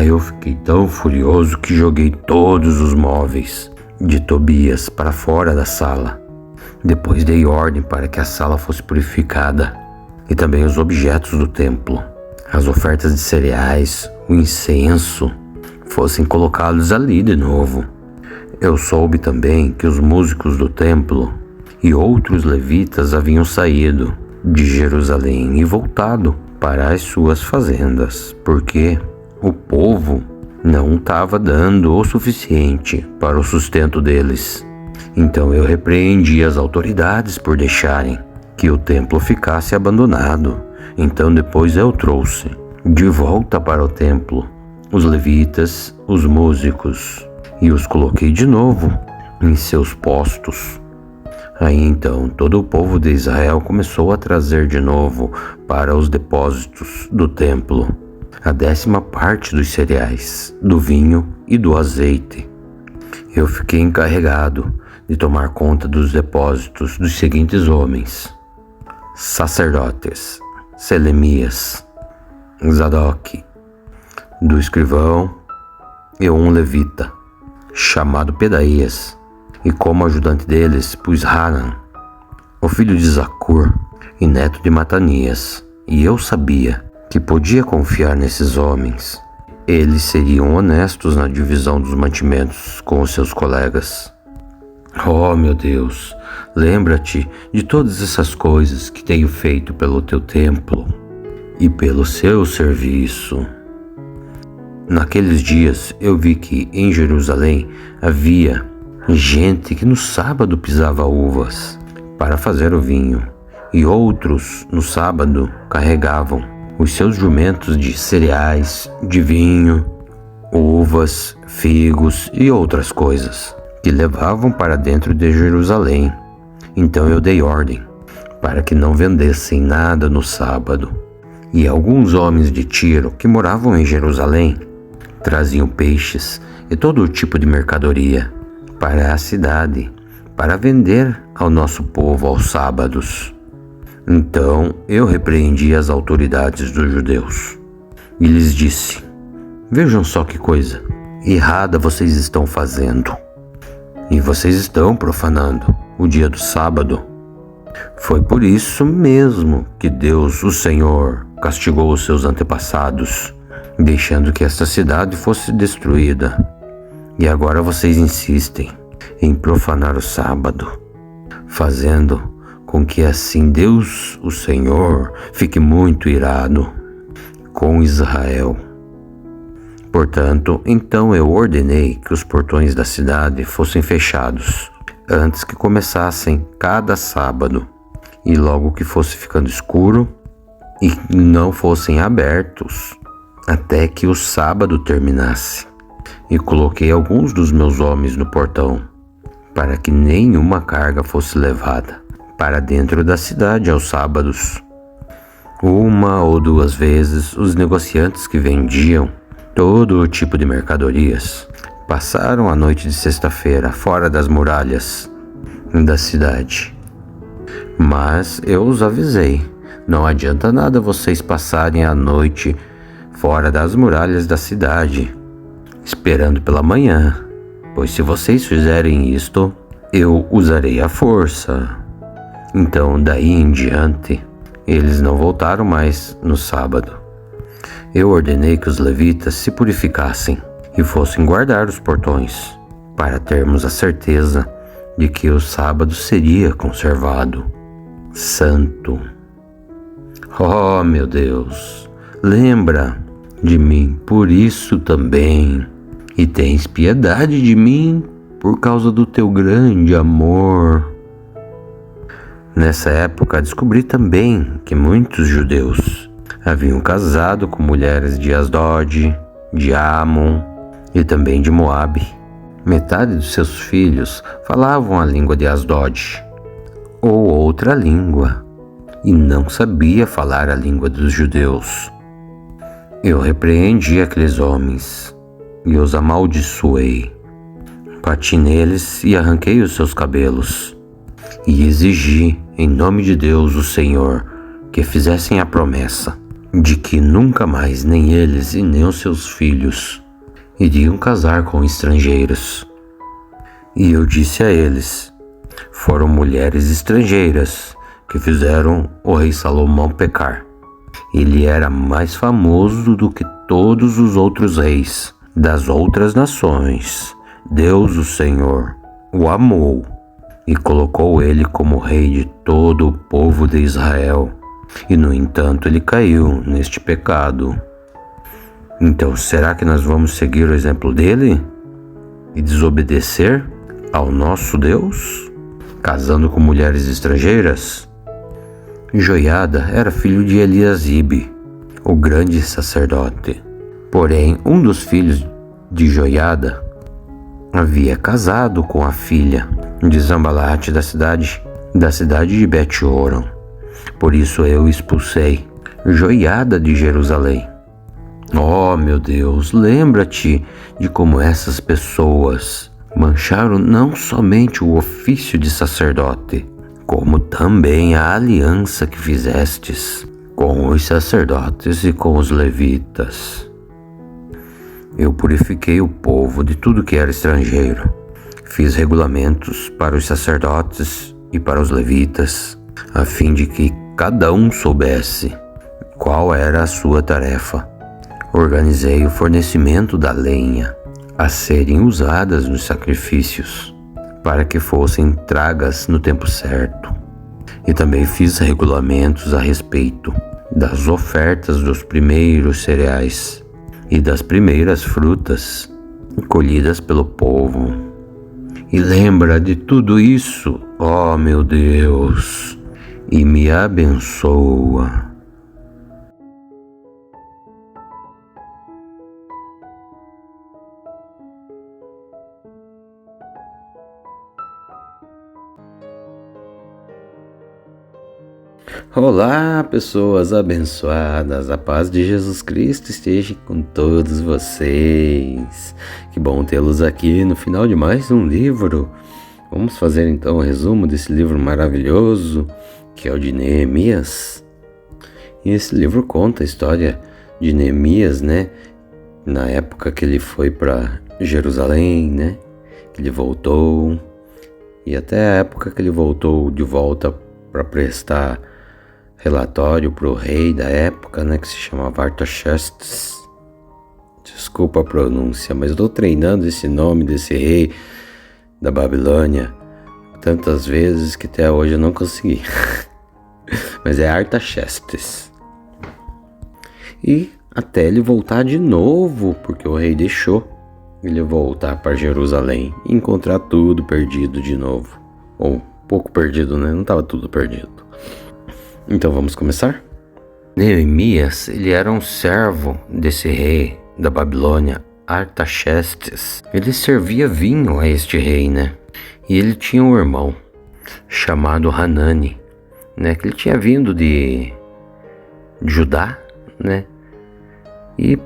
Eu fiquei tão furioso que joguei todos os móveis de Tobias para fora da sala. Depois dei ordem para que a sala fosse purificada e também os objetos do templo, as ofertas de cereais, o incenso, fossem colocados ali de novo. Eu soube também que os músicos do templo e outros levitas haviam saído de Jerusalém e voltado para as suas fazendas, porque o povo não estava dando o suficiente para o sustento deles. Então eu repreendi as autoridades por deixarem que o templo ficasse abandonado. Então depois eu trouxe de volta para o templo os levitas, os músicos, e os coloquei de novo em seus postos. Aí então todo o povo de Israel começou a trazer de novo para os depósitos do templo a 10ª parte dos cereais, do vinho e do azeite. Eu fiquei encarregado de tomar conta dos depósitos dos seguintes homens: sacerdotes, Selemias, Zadok, do escrivão, e um levita, chamado Pedaías, e como ajudante deles pus Hanan, o filho de Zacur e neto de Matanias. E eu sabia que podia confiar nesses homens. Eles seriam honestos na divisão dos mantimentos com os seus colegas. Oh, meu Deus, lembra-te de todas essas coisas que tenho feito pelo teu templo e pelo seu serviço. Naqueles dias eu vi que em Jerusalém havia gente que no sábado pisava uvas para fazer o vinho, e outros no sábado carregavam os seus jumentos de cereais, de vinho, uvas, figos e outras coisas, que levavam para dentro de Jerusalém. Então eu dei ordem para que não vendessem nada no sábado. E alguns homens de Tiro que moravam em Jerusalém traziam peixes e todo tipo de mercadoria para a cidade, para vender ao nosso povo aos sábados. Então eu repreendi as autoridades dos judeus e lhes disse: vejam só que coisa errada vocês estão fazendo. E vocês estão profanando o dia do sábado. Foi por isso mesmo que Deus, o Senhor, castigou os seus antepassados, deixando que esta cidade fosse destruída. E agora vocês insistem em profanar o sábado, fazendo com que assim Deus, o Senhor, fique muito irado com Israel. Portanto, então eu ordenei que os portões da cidade fossem fechados antes que começassem cada sábado, e logo que fosse ficando escuro, e não fossem abertos até que o sábado terminasse. E coloquei alguns dos meus homens no portão, para que nenhuma carga fosse levada para dentro da cidade aos sábados. 1 ou 2 vezes os negociantes que vendiam todo o tipo de mercadorias passaram a noite de sexta-feira fora das muralhas, da cidade. Mas eu os avisei, não adianta nada vocês passarem a noite fora das muralhas da cidade, esperando pela manhã, pois se vocês fizerem isto, eu usarei a força. Então, daí em diante, eles não voltaram mais no sábado. Eu ordenei que os levitas se purificassem e fossem guardar os portões, para termos a certeza de que o sábado seria conservado santo. Oh, meu Deus, lembra de mim por isso também, e tens piedade de mim por causa do teu grande amor. Nessa época descobri também que muitos judeus haviam casado com mulheres de Asdod, de Amon e também de Moabe. Metade dos seus filhos falavam a língua de Asdod ou outra língua e não sabia falar a língua dos judeus. Eu repreendi aqueles homens e os amaldiçoei. Bati neles e arranquei os seus cabelos e exigi, em nome de Deus, o Senhor, que fizessem a promessa de que nunca mais nem eles e nem os seus filhos iriam casar com estrangeiros. E eu disse a eles: foram mulheres estrangeiras que fizeram o rei Salomão pecar. Ele era mais famoso do que todos os outros reis das outras nações. Deus, o Senhor, o amou e colocou ele como rei de todo o povo de Israel. E, no entanto, ele caiu neste pecado. Então, será que nós vamos seguir o exemplo dele e desobedecer ao nosso Deus, casando com mulheres estrangeiras? Joiada era filho de Eliasibe, o grande sacerdote. Porém, um dos filhos de Joiada havia casado com a filha de Zambalate da cidade de Bet-Horon. Por isso eu expulsei Joiada de Jerusalém. Oh, meu Deus, lembra-te de como essas pessoas mancharam não somente o ofício de sacerdote, como também a aliança que fizestes com os sacerdotes e com os levitas. Eu purifiquei o povo de tudo que era estrangeiro. Fiz regulamentos para os sacerdotes e para os levitas, a fim de que cada um soubesse qual era a sua tarefa. Organizei o fornecimento da lenha a serem usadas nos sacrifícios, para que fossem tragas no tempo certo. E também fiz regulamentos a respeito das ofertas dos primeiros cereais e das primeiras frutas colhidas pelo povo. E lembra de tudo isso, ó meu Deus, e me abençoa. Olá, pessoas abençoadas, a paz de Jesus Cristo esteja com todos vocês. Que bom tê-los aqui no final de mais um livro. Vamos fazer então o resumo desse livro maravilhoso, que é o de Neemias. E esse livro conta a história de Neemias, né? Na época que ele foi para Jerusalém, né? Que ele voltou, e até a época que ele voltou de volta para prestar relatório para o rei da época, né, que se chamava Artaxerxes. Desculpa a pronúncia, mas eu estou treinando esse nome desse rei da Babilônia tantas vezes que até hoje eu não consegui. Mas é Artaxerxes. E até ele voltar de novo, porque o rei deixou ele voltar para Jerusalém e encontrar tudo perdido de novo. Ou pouco perdido, né? Não estava tudo perdido. Então vamos começar? Neemias, ele era um servo desse rei da Babilônia, Artaxerxes. Ele servia vinho a este rei, né? E ele tinha um irmão chamado Hanani, né? Que ele tinha vindo de Judá, né? E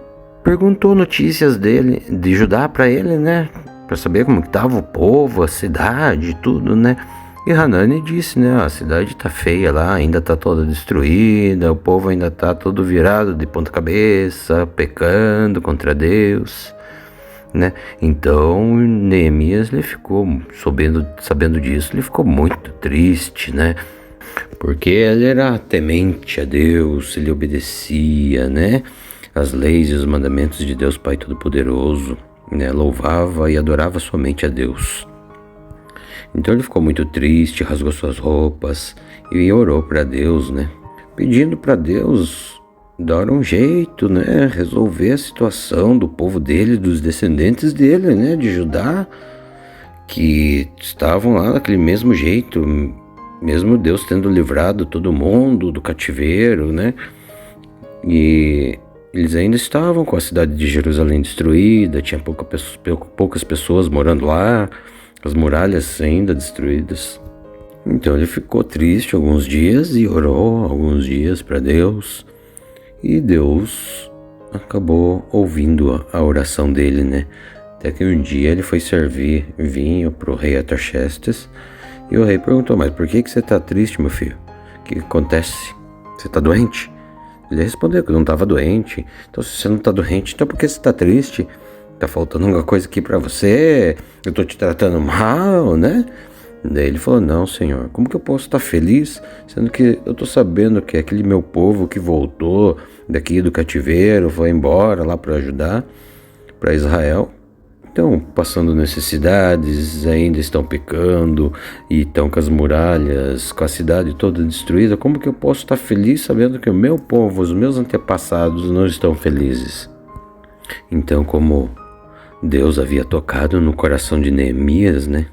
perguntou notícias dele, de Judá para ele, né? Para saber como que estava o povo, a cidade, tudo, né? E Hanani disse, né, a cidade tá feia lá, ainda tá toda destruída, o povo ainda tá todo virado de ponta cabeça, pecando contra Deus, né? Então Neemias, ele ficou, sabendo disso, ele ficou muito triste, né? Porque ele era temente a Deus, ele obedecia, né, as leis e os mandamentos de Deus Pai Todo-Poderoso, né, louvava e adorava somente a Deus. Então ele ficou muito triste, rasgou suas roupas e orou para Deus, né, pedindo para Deus dar um jeito, né, resolver a situação do povo dele, dos descendentes dele, né, de Judá, que estavam lá daquele mesmo jeito, mesmo Deus tendo livrado todo mundo do cativeiro, né? E eles ainda estavam com a cidade de Jerusalém destruída, tinha poucas pessoas morando lá, as muralhas ainda destruídas. Então ele ficou triste alguns dias e orou alguns dias para Deus. E Deus acabou ouvindo a oração dele, né? Até que um dia ele foi servir vinho para o rei Artaxerxes. E o rei perguntou, mas por que você está triste, meu filho? O que acontece? Você está doente? Ele respondeu que não estava doente. Então, se você não está doente, então por que você está triste? Está faltando alguma coisa aqui para você? Eu estou te tratando mal, né? Daí ele falou, não, senhor, como que eu posso estar feliz, sendo que eu estou sabendo que aquele meu povo que voltou daqui do cativeiro, foi embora lá para ajudar, para Israel, estão passando necessidades, ainda estão pecando e estão com as muralhas, com a cidade toda destruída. Como que eu posso estar feliz sabendo que o meu povo, os meus antepassados não estão felizes? Então, como Deus havia tocado no coração de Neemias, né?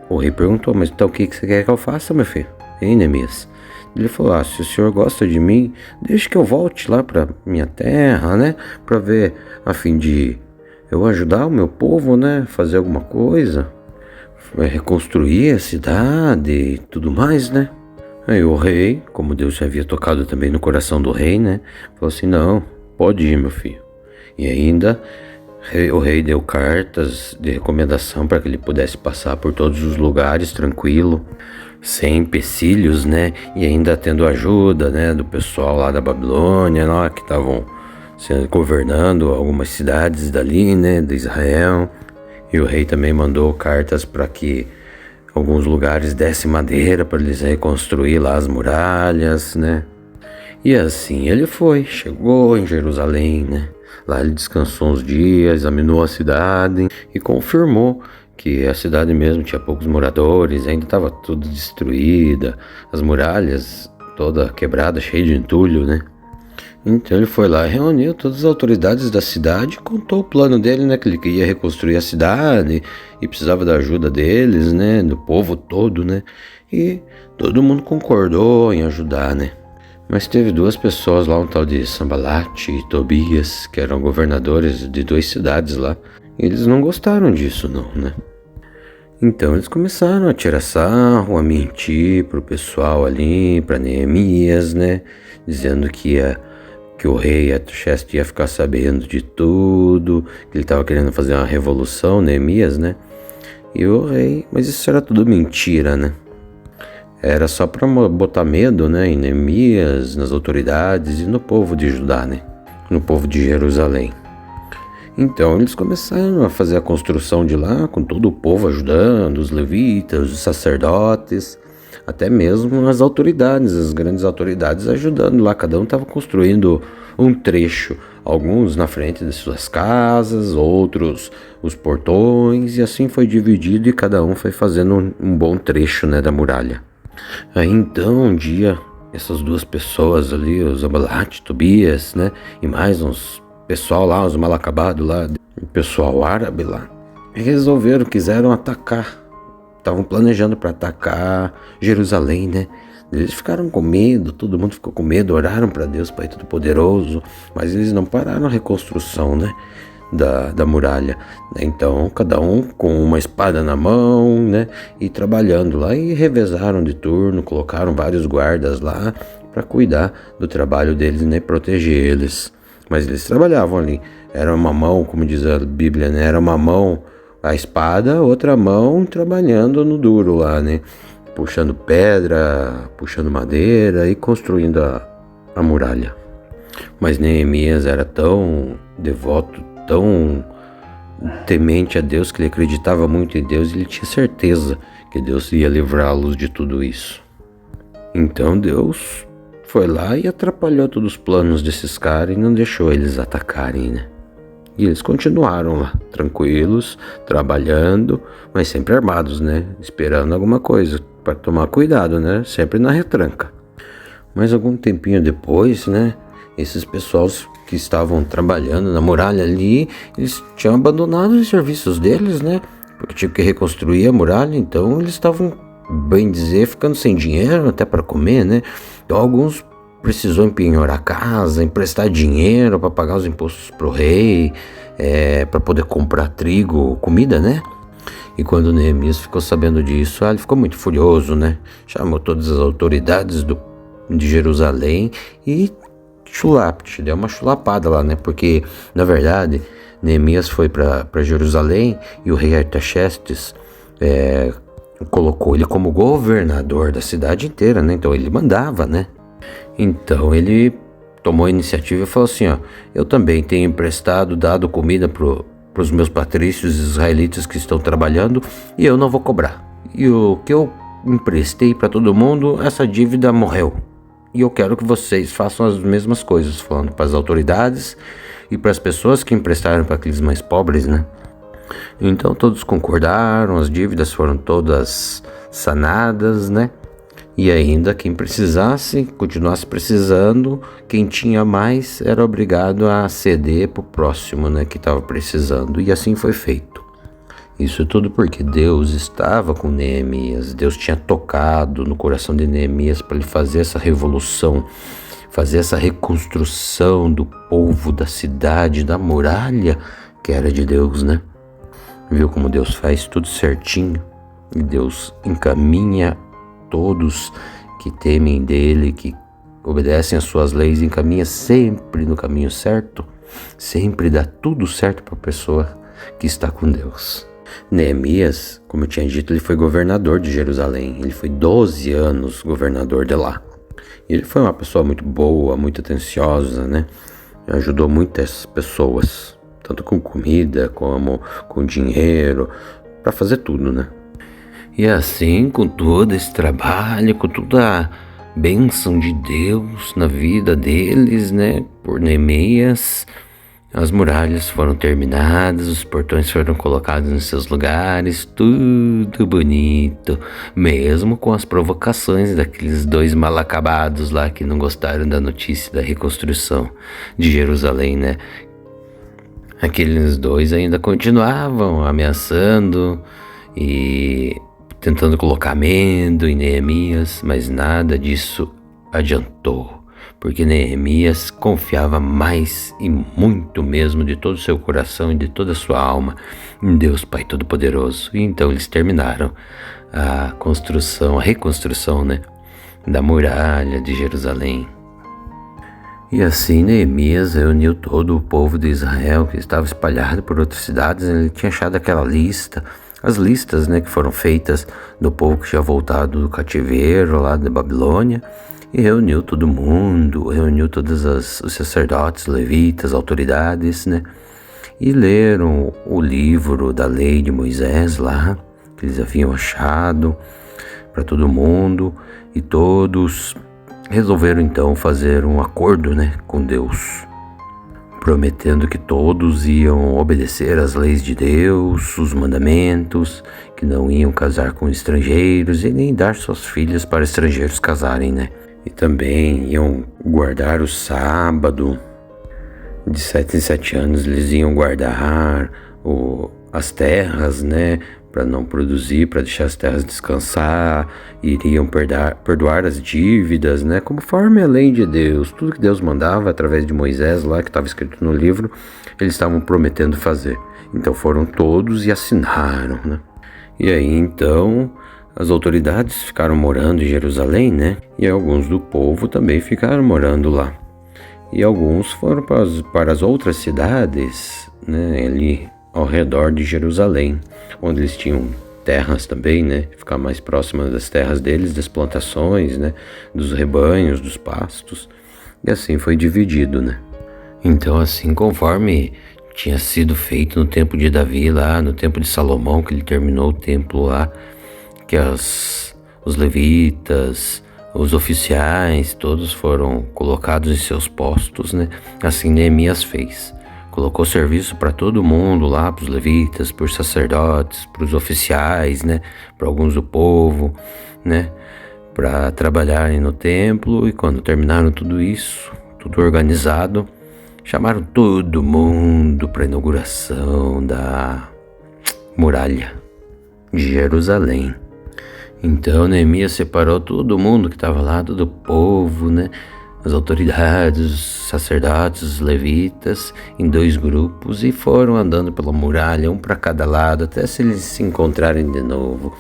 O rei perguntou, mas então o que você quer que eu faça, meu filho? Hein, Neemias? Ele falou, se o senhor gosta de mim, deixe que eu volte lá para minha terra, né? Para ver, a fim de eu ajudar o meu povo, né? Fazer alguma coisa, reconstruir a cidade e tudo mais, né? Aí o rei, como Deus já havia tocado também no coração do rei, né? Falou assim, não, pode ir, meu filho. E ainda o rei deu cartas de recomendação para que ele pudesse passar por todos os lugares tranquilo, sem empecilhos, né? E ainda tendo ajuda, né? Do pessoal lá da Babilônia, lá que estavam governando algumas cidades dali, né, de Israel. E o rei também mandou cartas para que alguns lugares dessem madeira para eles reconstruir lá as muralhas, né. E assim ele chegou em Jerusalém, né. Lá ele descansou uns dias, examinou a cidade e confirmou que a cidade mesmo tinha poucos moradores, ainda estava tudo destruída, as muralhas toda quebrada, cheia de entulho, né. Então ele foi lá e reuniu todas as autoridades da cidade e contou o plano dele, né? Que ele queria reconstruir a cidade e precisava da ajuda deles, né? Do povo todo, né? E todo mundo concordou em ajudar, né? Mas teve duas pessoas lá, um tal de Sambalat e Tobias, que eram governadores de 2 cidades lá. E eles não gostaram disso não, né? Então eles começaram a tirar sarro, a mentir pro pessoal ali, pra Neemias, né? Dizendo que o rei Artaxerxes ia ficar sabendo de tudo, que ele estava querendo fazer uma revolução, Neemias, né? E o rei, mas isso era tudo mentira, né? Era só para botar medo, né, em Neemias, nas autoridades e no povo de Judá, né? No povo de Jerusalém. Então eles começaram a fazer a construção de lá, com todo o povo ajudando, os levitas, os sacerdotes, até mesmo as autoridades, as grandes autoridades ajudando lá. Cada um estava construindo um trecho, alguns na frente de suas casas, outros os portões, e assim foi dividido e cada um foi fazendo um bom trecho, né, da muralha. Aí então um dia essas duas pessoas ali, os Sambalat, Tobias, né, e mais uns pessoal lá, os mal acabados lá, o pessoal árabe lá, quiseram atacar. Estavam planejando para atacar Jerusalém, né? Eles ficaram com medo, todo mundo ficou com medo, oraram para Deus, Pai Todo-Poderoso, mas eles não pararam a reconstrução, né? Da muralha. Então, cada um com uma espada na mão, né? E trabalhando lá, e revezaram de turno, colocaram vários guardas lá para cuidar do trabalho deles, né? Proteger eles. Mas eles trabalhavam ali. Era uma mão, como diz a Bíblia, né? Era uma mão a espada, outra mão trabalhando no duro lá, né? Puxando pedra, puxando madeira e construindo a muralha. Mas Neemias era tão devoto, tão temente a Deus, que ele acreditava muito em Deus e ele tinha certeza que Deus ia livrá-los de tudo isso. Então Deus foi lá e atrapalhou todos os planos desses caras e não deixou eles atacarem, né? E eles continuaram lá, tranquilos, trabalhando, mas sempre armados, né? Esperando alguma coisa, para tomar cuidado, né? Sempre na retranca. Mas algum tempinho depois, né? Esses pessoas que estavam trabalhando na muralha ali, eles tinham abandonado os serviços deles, né? Porque tinham que reconstruir a muralha, então eles estavam, bem dizer, ficando sem dinheiro até para comer, né? Então alguns precisou empenhorar a casa, emprestar dinheiro para pagar os impostos pro rei, para poder comprar trigo, comida, né? E quando Neemias ficou sabendo disso, ele ficou muito furioso, né? Chamou todas as autoridades de Jerusalém e deu uma chulapada lá, né? Porque, na verdade, Neemias foi para Jerusalém e o rei Artaxerxes colocou ele como governador da cidade inteira, né? Então ele mandava, né? Então ele tomou a iniciativa e falou assim, ó, eu também tenho emprestado, dado comida para os meus patrícios israelitas que estão trabalhando e eu não vou cobrar. E o que eu emprestei para todo mundo, essa dívida morreu. E eu quero que vocês façam as mesmas coisas, falando para as autoridades e para as pessoas que emprestaram para aqueles mais pobres, né? Então todos concordaram, as dívidas foram todas sanadas, né? E ainda quem precisasse, continuasse precisando, quem tinha mais era obrigado a ceder para o próximo, né, que estava precisando. E assim foi feito. Isso tudo porque Deus estava com Neemias. Deus tinha tocado no coração de Neemias para ele fazer essa revolução, fazer essa reconstrução do povo, da cidade, da muralha que era de Deus, né? Viu como Deus faz tudo certinho? E Deus encaminha todos que temem dele, que obedecem às suas leis, encaminha sempre no caminho certo, sempre dá tudo certo para a pessoa que está com Deus. Neemias, como eu tinha dito, ele foi governador de Jerusalém, ele foi 12 anos governador de lá. E ele foi uma pessoa muito boa, muito atenciosa, né? Ajudou muitas pessoas, tanto com comida como com dinheiro, para fazer tudo, né? E assim, com todo esse trabalho, com toda a bênção de Deus na vida deles, né, por Neemias, as muralhas foram terminadas, os portões foram colocados nos seus lugares, tudo bonito, mesmo com as provocações daqueles dois mal acabados lá que não gostaram da notícia da reconstrução de Jerusalém, né? Aqueles dois ainda continuavam ameaçando e tentando colocar medo em Neemias, mas nada disso adiantou, porque Neemias confiava mais e muito mesmo de todo o seu coração e de toda a sua alma em Deus Pai Todo-Poderoso. E então eles terminaram a reconstrução, né, da muralha de Jerusalém. E assim Neemias reuniu todo o povo de Israel que estava espalhado por outras cidades. Ele tinha achado aquela lista, as listas, né, que foram feitas do povo que tinha voltado do cativeiro lá da Babilônia, e reuniu todo mundo, reuniu todos os sacerdotes, levitas, autoridades, né, e leram o livro da lei de Moisés lá, que eles haviam achado, para todo mundo, e todos resolveram então fazer um acordo, né, com Deus, prometendo que todos iam obedecer às leis de Deus, os mandamentos, que não iam casar com estrangeiros e nem dar suas filhas para estrangeiros casarem, né? E também iam guardar o sábado, de 7 em 7 anos eles iam guardar as terras, né? Para não produzir, para deixar as terras descansar, iriam perdoar as dívidas, né? Conforme a lei de Deus, tudo que Deus mandava através de Moisés lá, que estava escrito no livro, eles estavam prometendo fazer. Então foram todos e assinaram, né? E aí então as autoridades ficaram morando em Jerusalém, né? E alguns do povo também ficaram morando lá. E alguns foram para as outras cidades, né? Ali ao redor de Jerusalém, onde eles tinham terras também, né? Ficar mais próxima das terras deles, das plantações, né? Dos rebanhos, dos pastos. E assim foi dividido, né? Então, assim, conforme tinha sido feito no tempo de Davi lá, no tempo de Salomão, que ele terminou o templo lá, que os levitas, os oficiais, todos foram colocados em seus postos, né? Assim Neemias fez. Colocou serviço para todo mundo lá, para os levitas, para os sacerdotes, para os oficiais, né? Para alguns do povo, né? Para trabalharem no templo. E quando terminaram tudo isso, tudo organizado, chamaram todo mundo para a inauguração da muralha de Jerusalém. Então Neemias separou todo mundo que estava lá, todo o povo, né? As autoridades, os sacerdotes, os levitas, em 2 grupos e foram andando pela muralha, um para cada lado, até se eles se encontrarem de novo.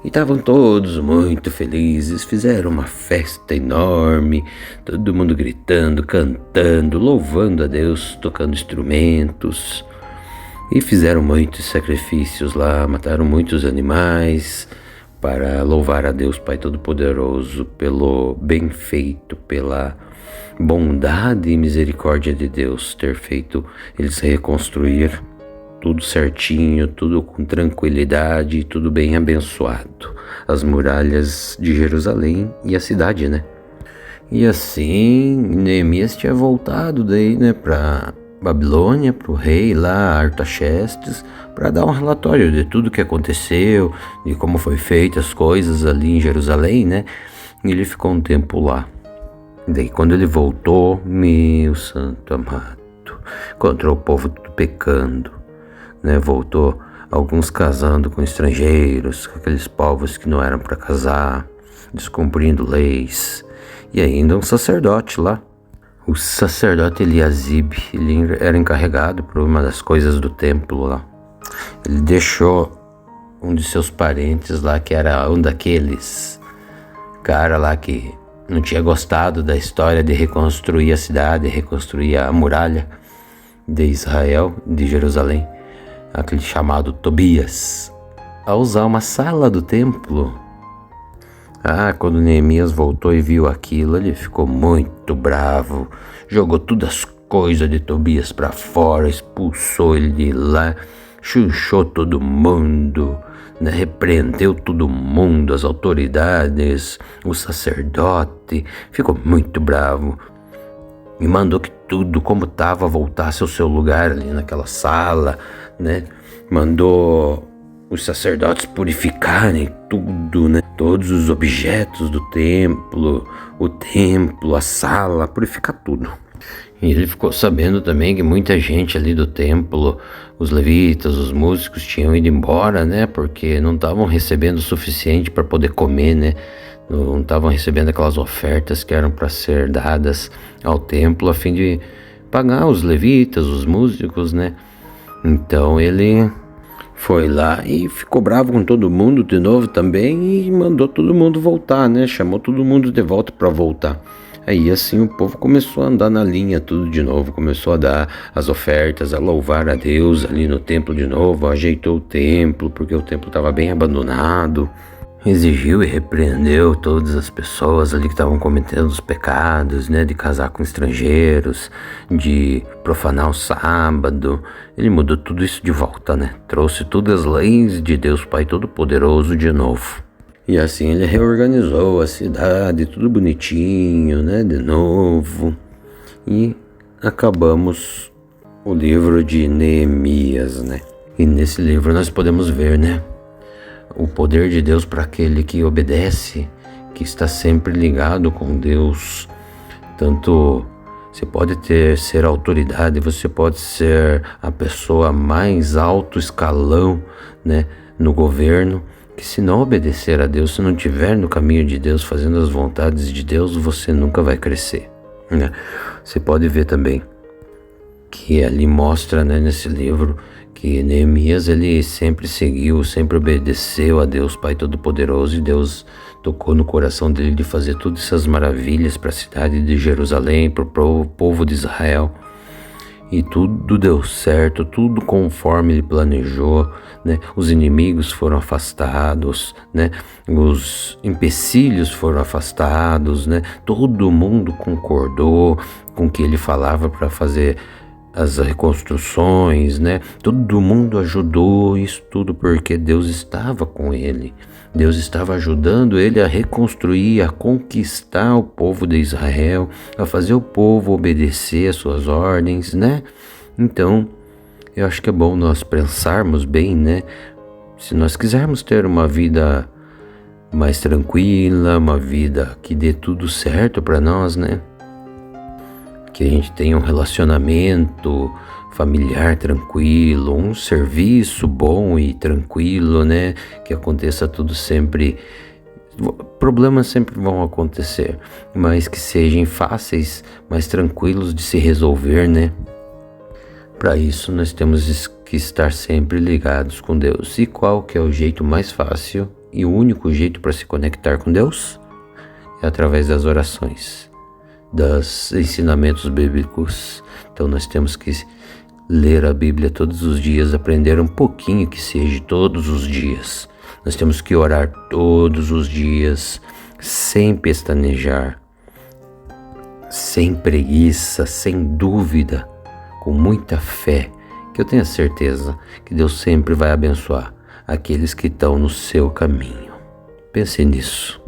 E estavam todos muito felizes, fizeram uma festa enorme, todo mundo gritando, cantando, louvando a Deus, tocando instrumentos. E fizeram muitos sacrifícios lá, mataram muitos animais para louvar a Deus Pai Todo-Poderoso pelo bem feito, pela bondade e misericórdia de Deus ter feito eles reconstruir tudo certinho, tudo com tranquilidade, tudo bem abençoado. As muralhas de Jerusalém e a cidade, né? E assim, Neemias tinha voltado daí, né, para Babilônia, para o rei lá, Artaxerxes, para dar um relatório de tudo que aconteceu, de como foi feitas as coisas ali em Jerusalém, né? E ele ficou um tempo lá. Daí quando ele voltou, meu santo amado, encontrou o povo tudo pecando, né? Voltou alguns casando com estrangeiros, com aqueles povos que não eram para casar, descumprindo leis, e ainda um sacerdote lá. O sacerdote Eliasib, ele era encarregado por uma das coisas do templo lá. Ele deixou um de seus parentes lá, que era um daqueles cara lá que não tinha gostado da história de reconstruir a cidade, reconstruir a muralha de Israel, de Jerusalém, aquele chamado Tobias, a usar uma sala do templo. Quando Neemias voltou e viu aquilo, ele ficou muito bravo, jogou todas as coisas de Tobias para fora, expulsou ele de lá, chunchou todo mundo, né? Repreendeu todo mundo, as autoridades, o sacerdote, ficou muito bravo e mandou que tudo como estava voltasse ao seu lugar ali naquela sala, né? Mandou os sacerdotes purificarem tudo, né? Todos os objetos do templo, o templo, a sala, purificar tudo. E ele ficou sabendo também que muita gente ali do templo, os levitas, os músicos tinham ido embora, né? Porque não estavam recebendo o suficiente para poder comer, né? Não estavam recebendo aquelas ofertas que eram para ser dadas ao templo a fim de pagar os levitas, os músicos, né? Então ele foi lá e ficou bravo com todo mundo de novo também e mandou todo mundo voltar, né? Chamou todo mundo de volta para voltar. Aí assim o povo começou a andar na linha tudo de novo, começou a dar as ofertas, a louvar a Deus ali no templo de novo, ajeitou o templo porque o templo estava bem abandonado. Exigiu e repreendeu todas as pessoas ali que estavam cometendo os pecados, né, de casar com estrangeiros, de profanar o sábado. Ele mudou tudo isso de volta, né? Trouxe todas as leis de Deus Pai Todo-Poderoso de novo. E assim ele reorganizou a cidade, tudo bonitinho, né, de novo. E acabamos o livro de Neemias, né? E nesse livro nós podemos ver, né, o poder de Deus para aquele que obedece, que está sempre ligado com Deus. Tanto você pode ser autoridade, você pode ser a pessoa mais alto escalão, né, no governo, que se não obedecer a Deus, se não estiver no caminho de Deus, fazendo as vontades de Deus, você nunca vai crescer, né? Você pode ver também que ali mostra, né, nesse livro, que Neemias ele sempre seguiu, sempre obedeceu a Deus Pai Todo-Poderoso, e Deus tocou no coração dele de fazer todas essas maravilhas para a cidade de Jerusalém, para o povo de Israel. E tudo deu certo, tudo conforme ele planejou, né? Os inimigos foram afastados, né? Os empecilhos foram afastados, né? Todo mundo concordou com o que ele falava para fazer as reconstruções, né? Todo mundo ajudou isso tudo porque Deus estava com ele. Deus estava ajudando ele a reconstruir, a conquistar o povo de Israel, a fazer o povo obedecer às suas ordens, né? Então, eu acho que é bom nós pensarmos bem, né? Se nós quisermos ter uma vida mais tranquila, uma vida que dê tudo certo para nós, né? Que a gente tenha um relacionamento familiar tranquilo, um serviço bom e tranquilo, né? Que aconteça tudo sempre. Problemas sempre vão acontecer, mas que sejam fáceis, mais tranquilos de se resolver, né? Para isso nós temos que estar sempre ligados com Deus. E qual que é o jeito mais fácil e o único jeito para se conectar com Deus? É através das orações, dos ensinamentos bíblicos. Então nós temos que ler a Bíblia todos os dias, aprender um pouquinho que seja todos os dias. Nós temos que orar todos os dias, sem pestanejar, sem preguiça, sem dúvida, com muita fé, que eu tenho certeza que Deus sempre vai abençoar aqueles que estão no seu caminho. Pense nisso.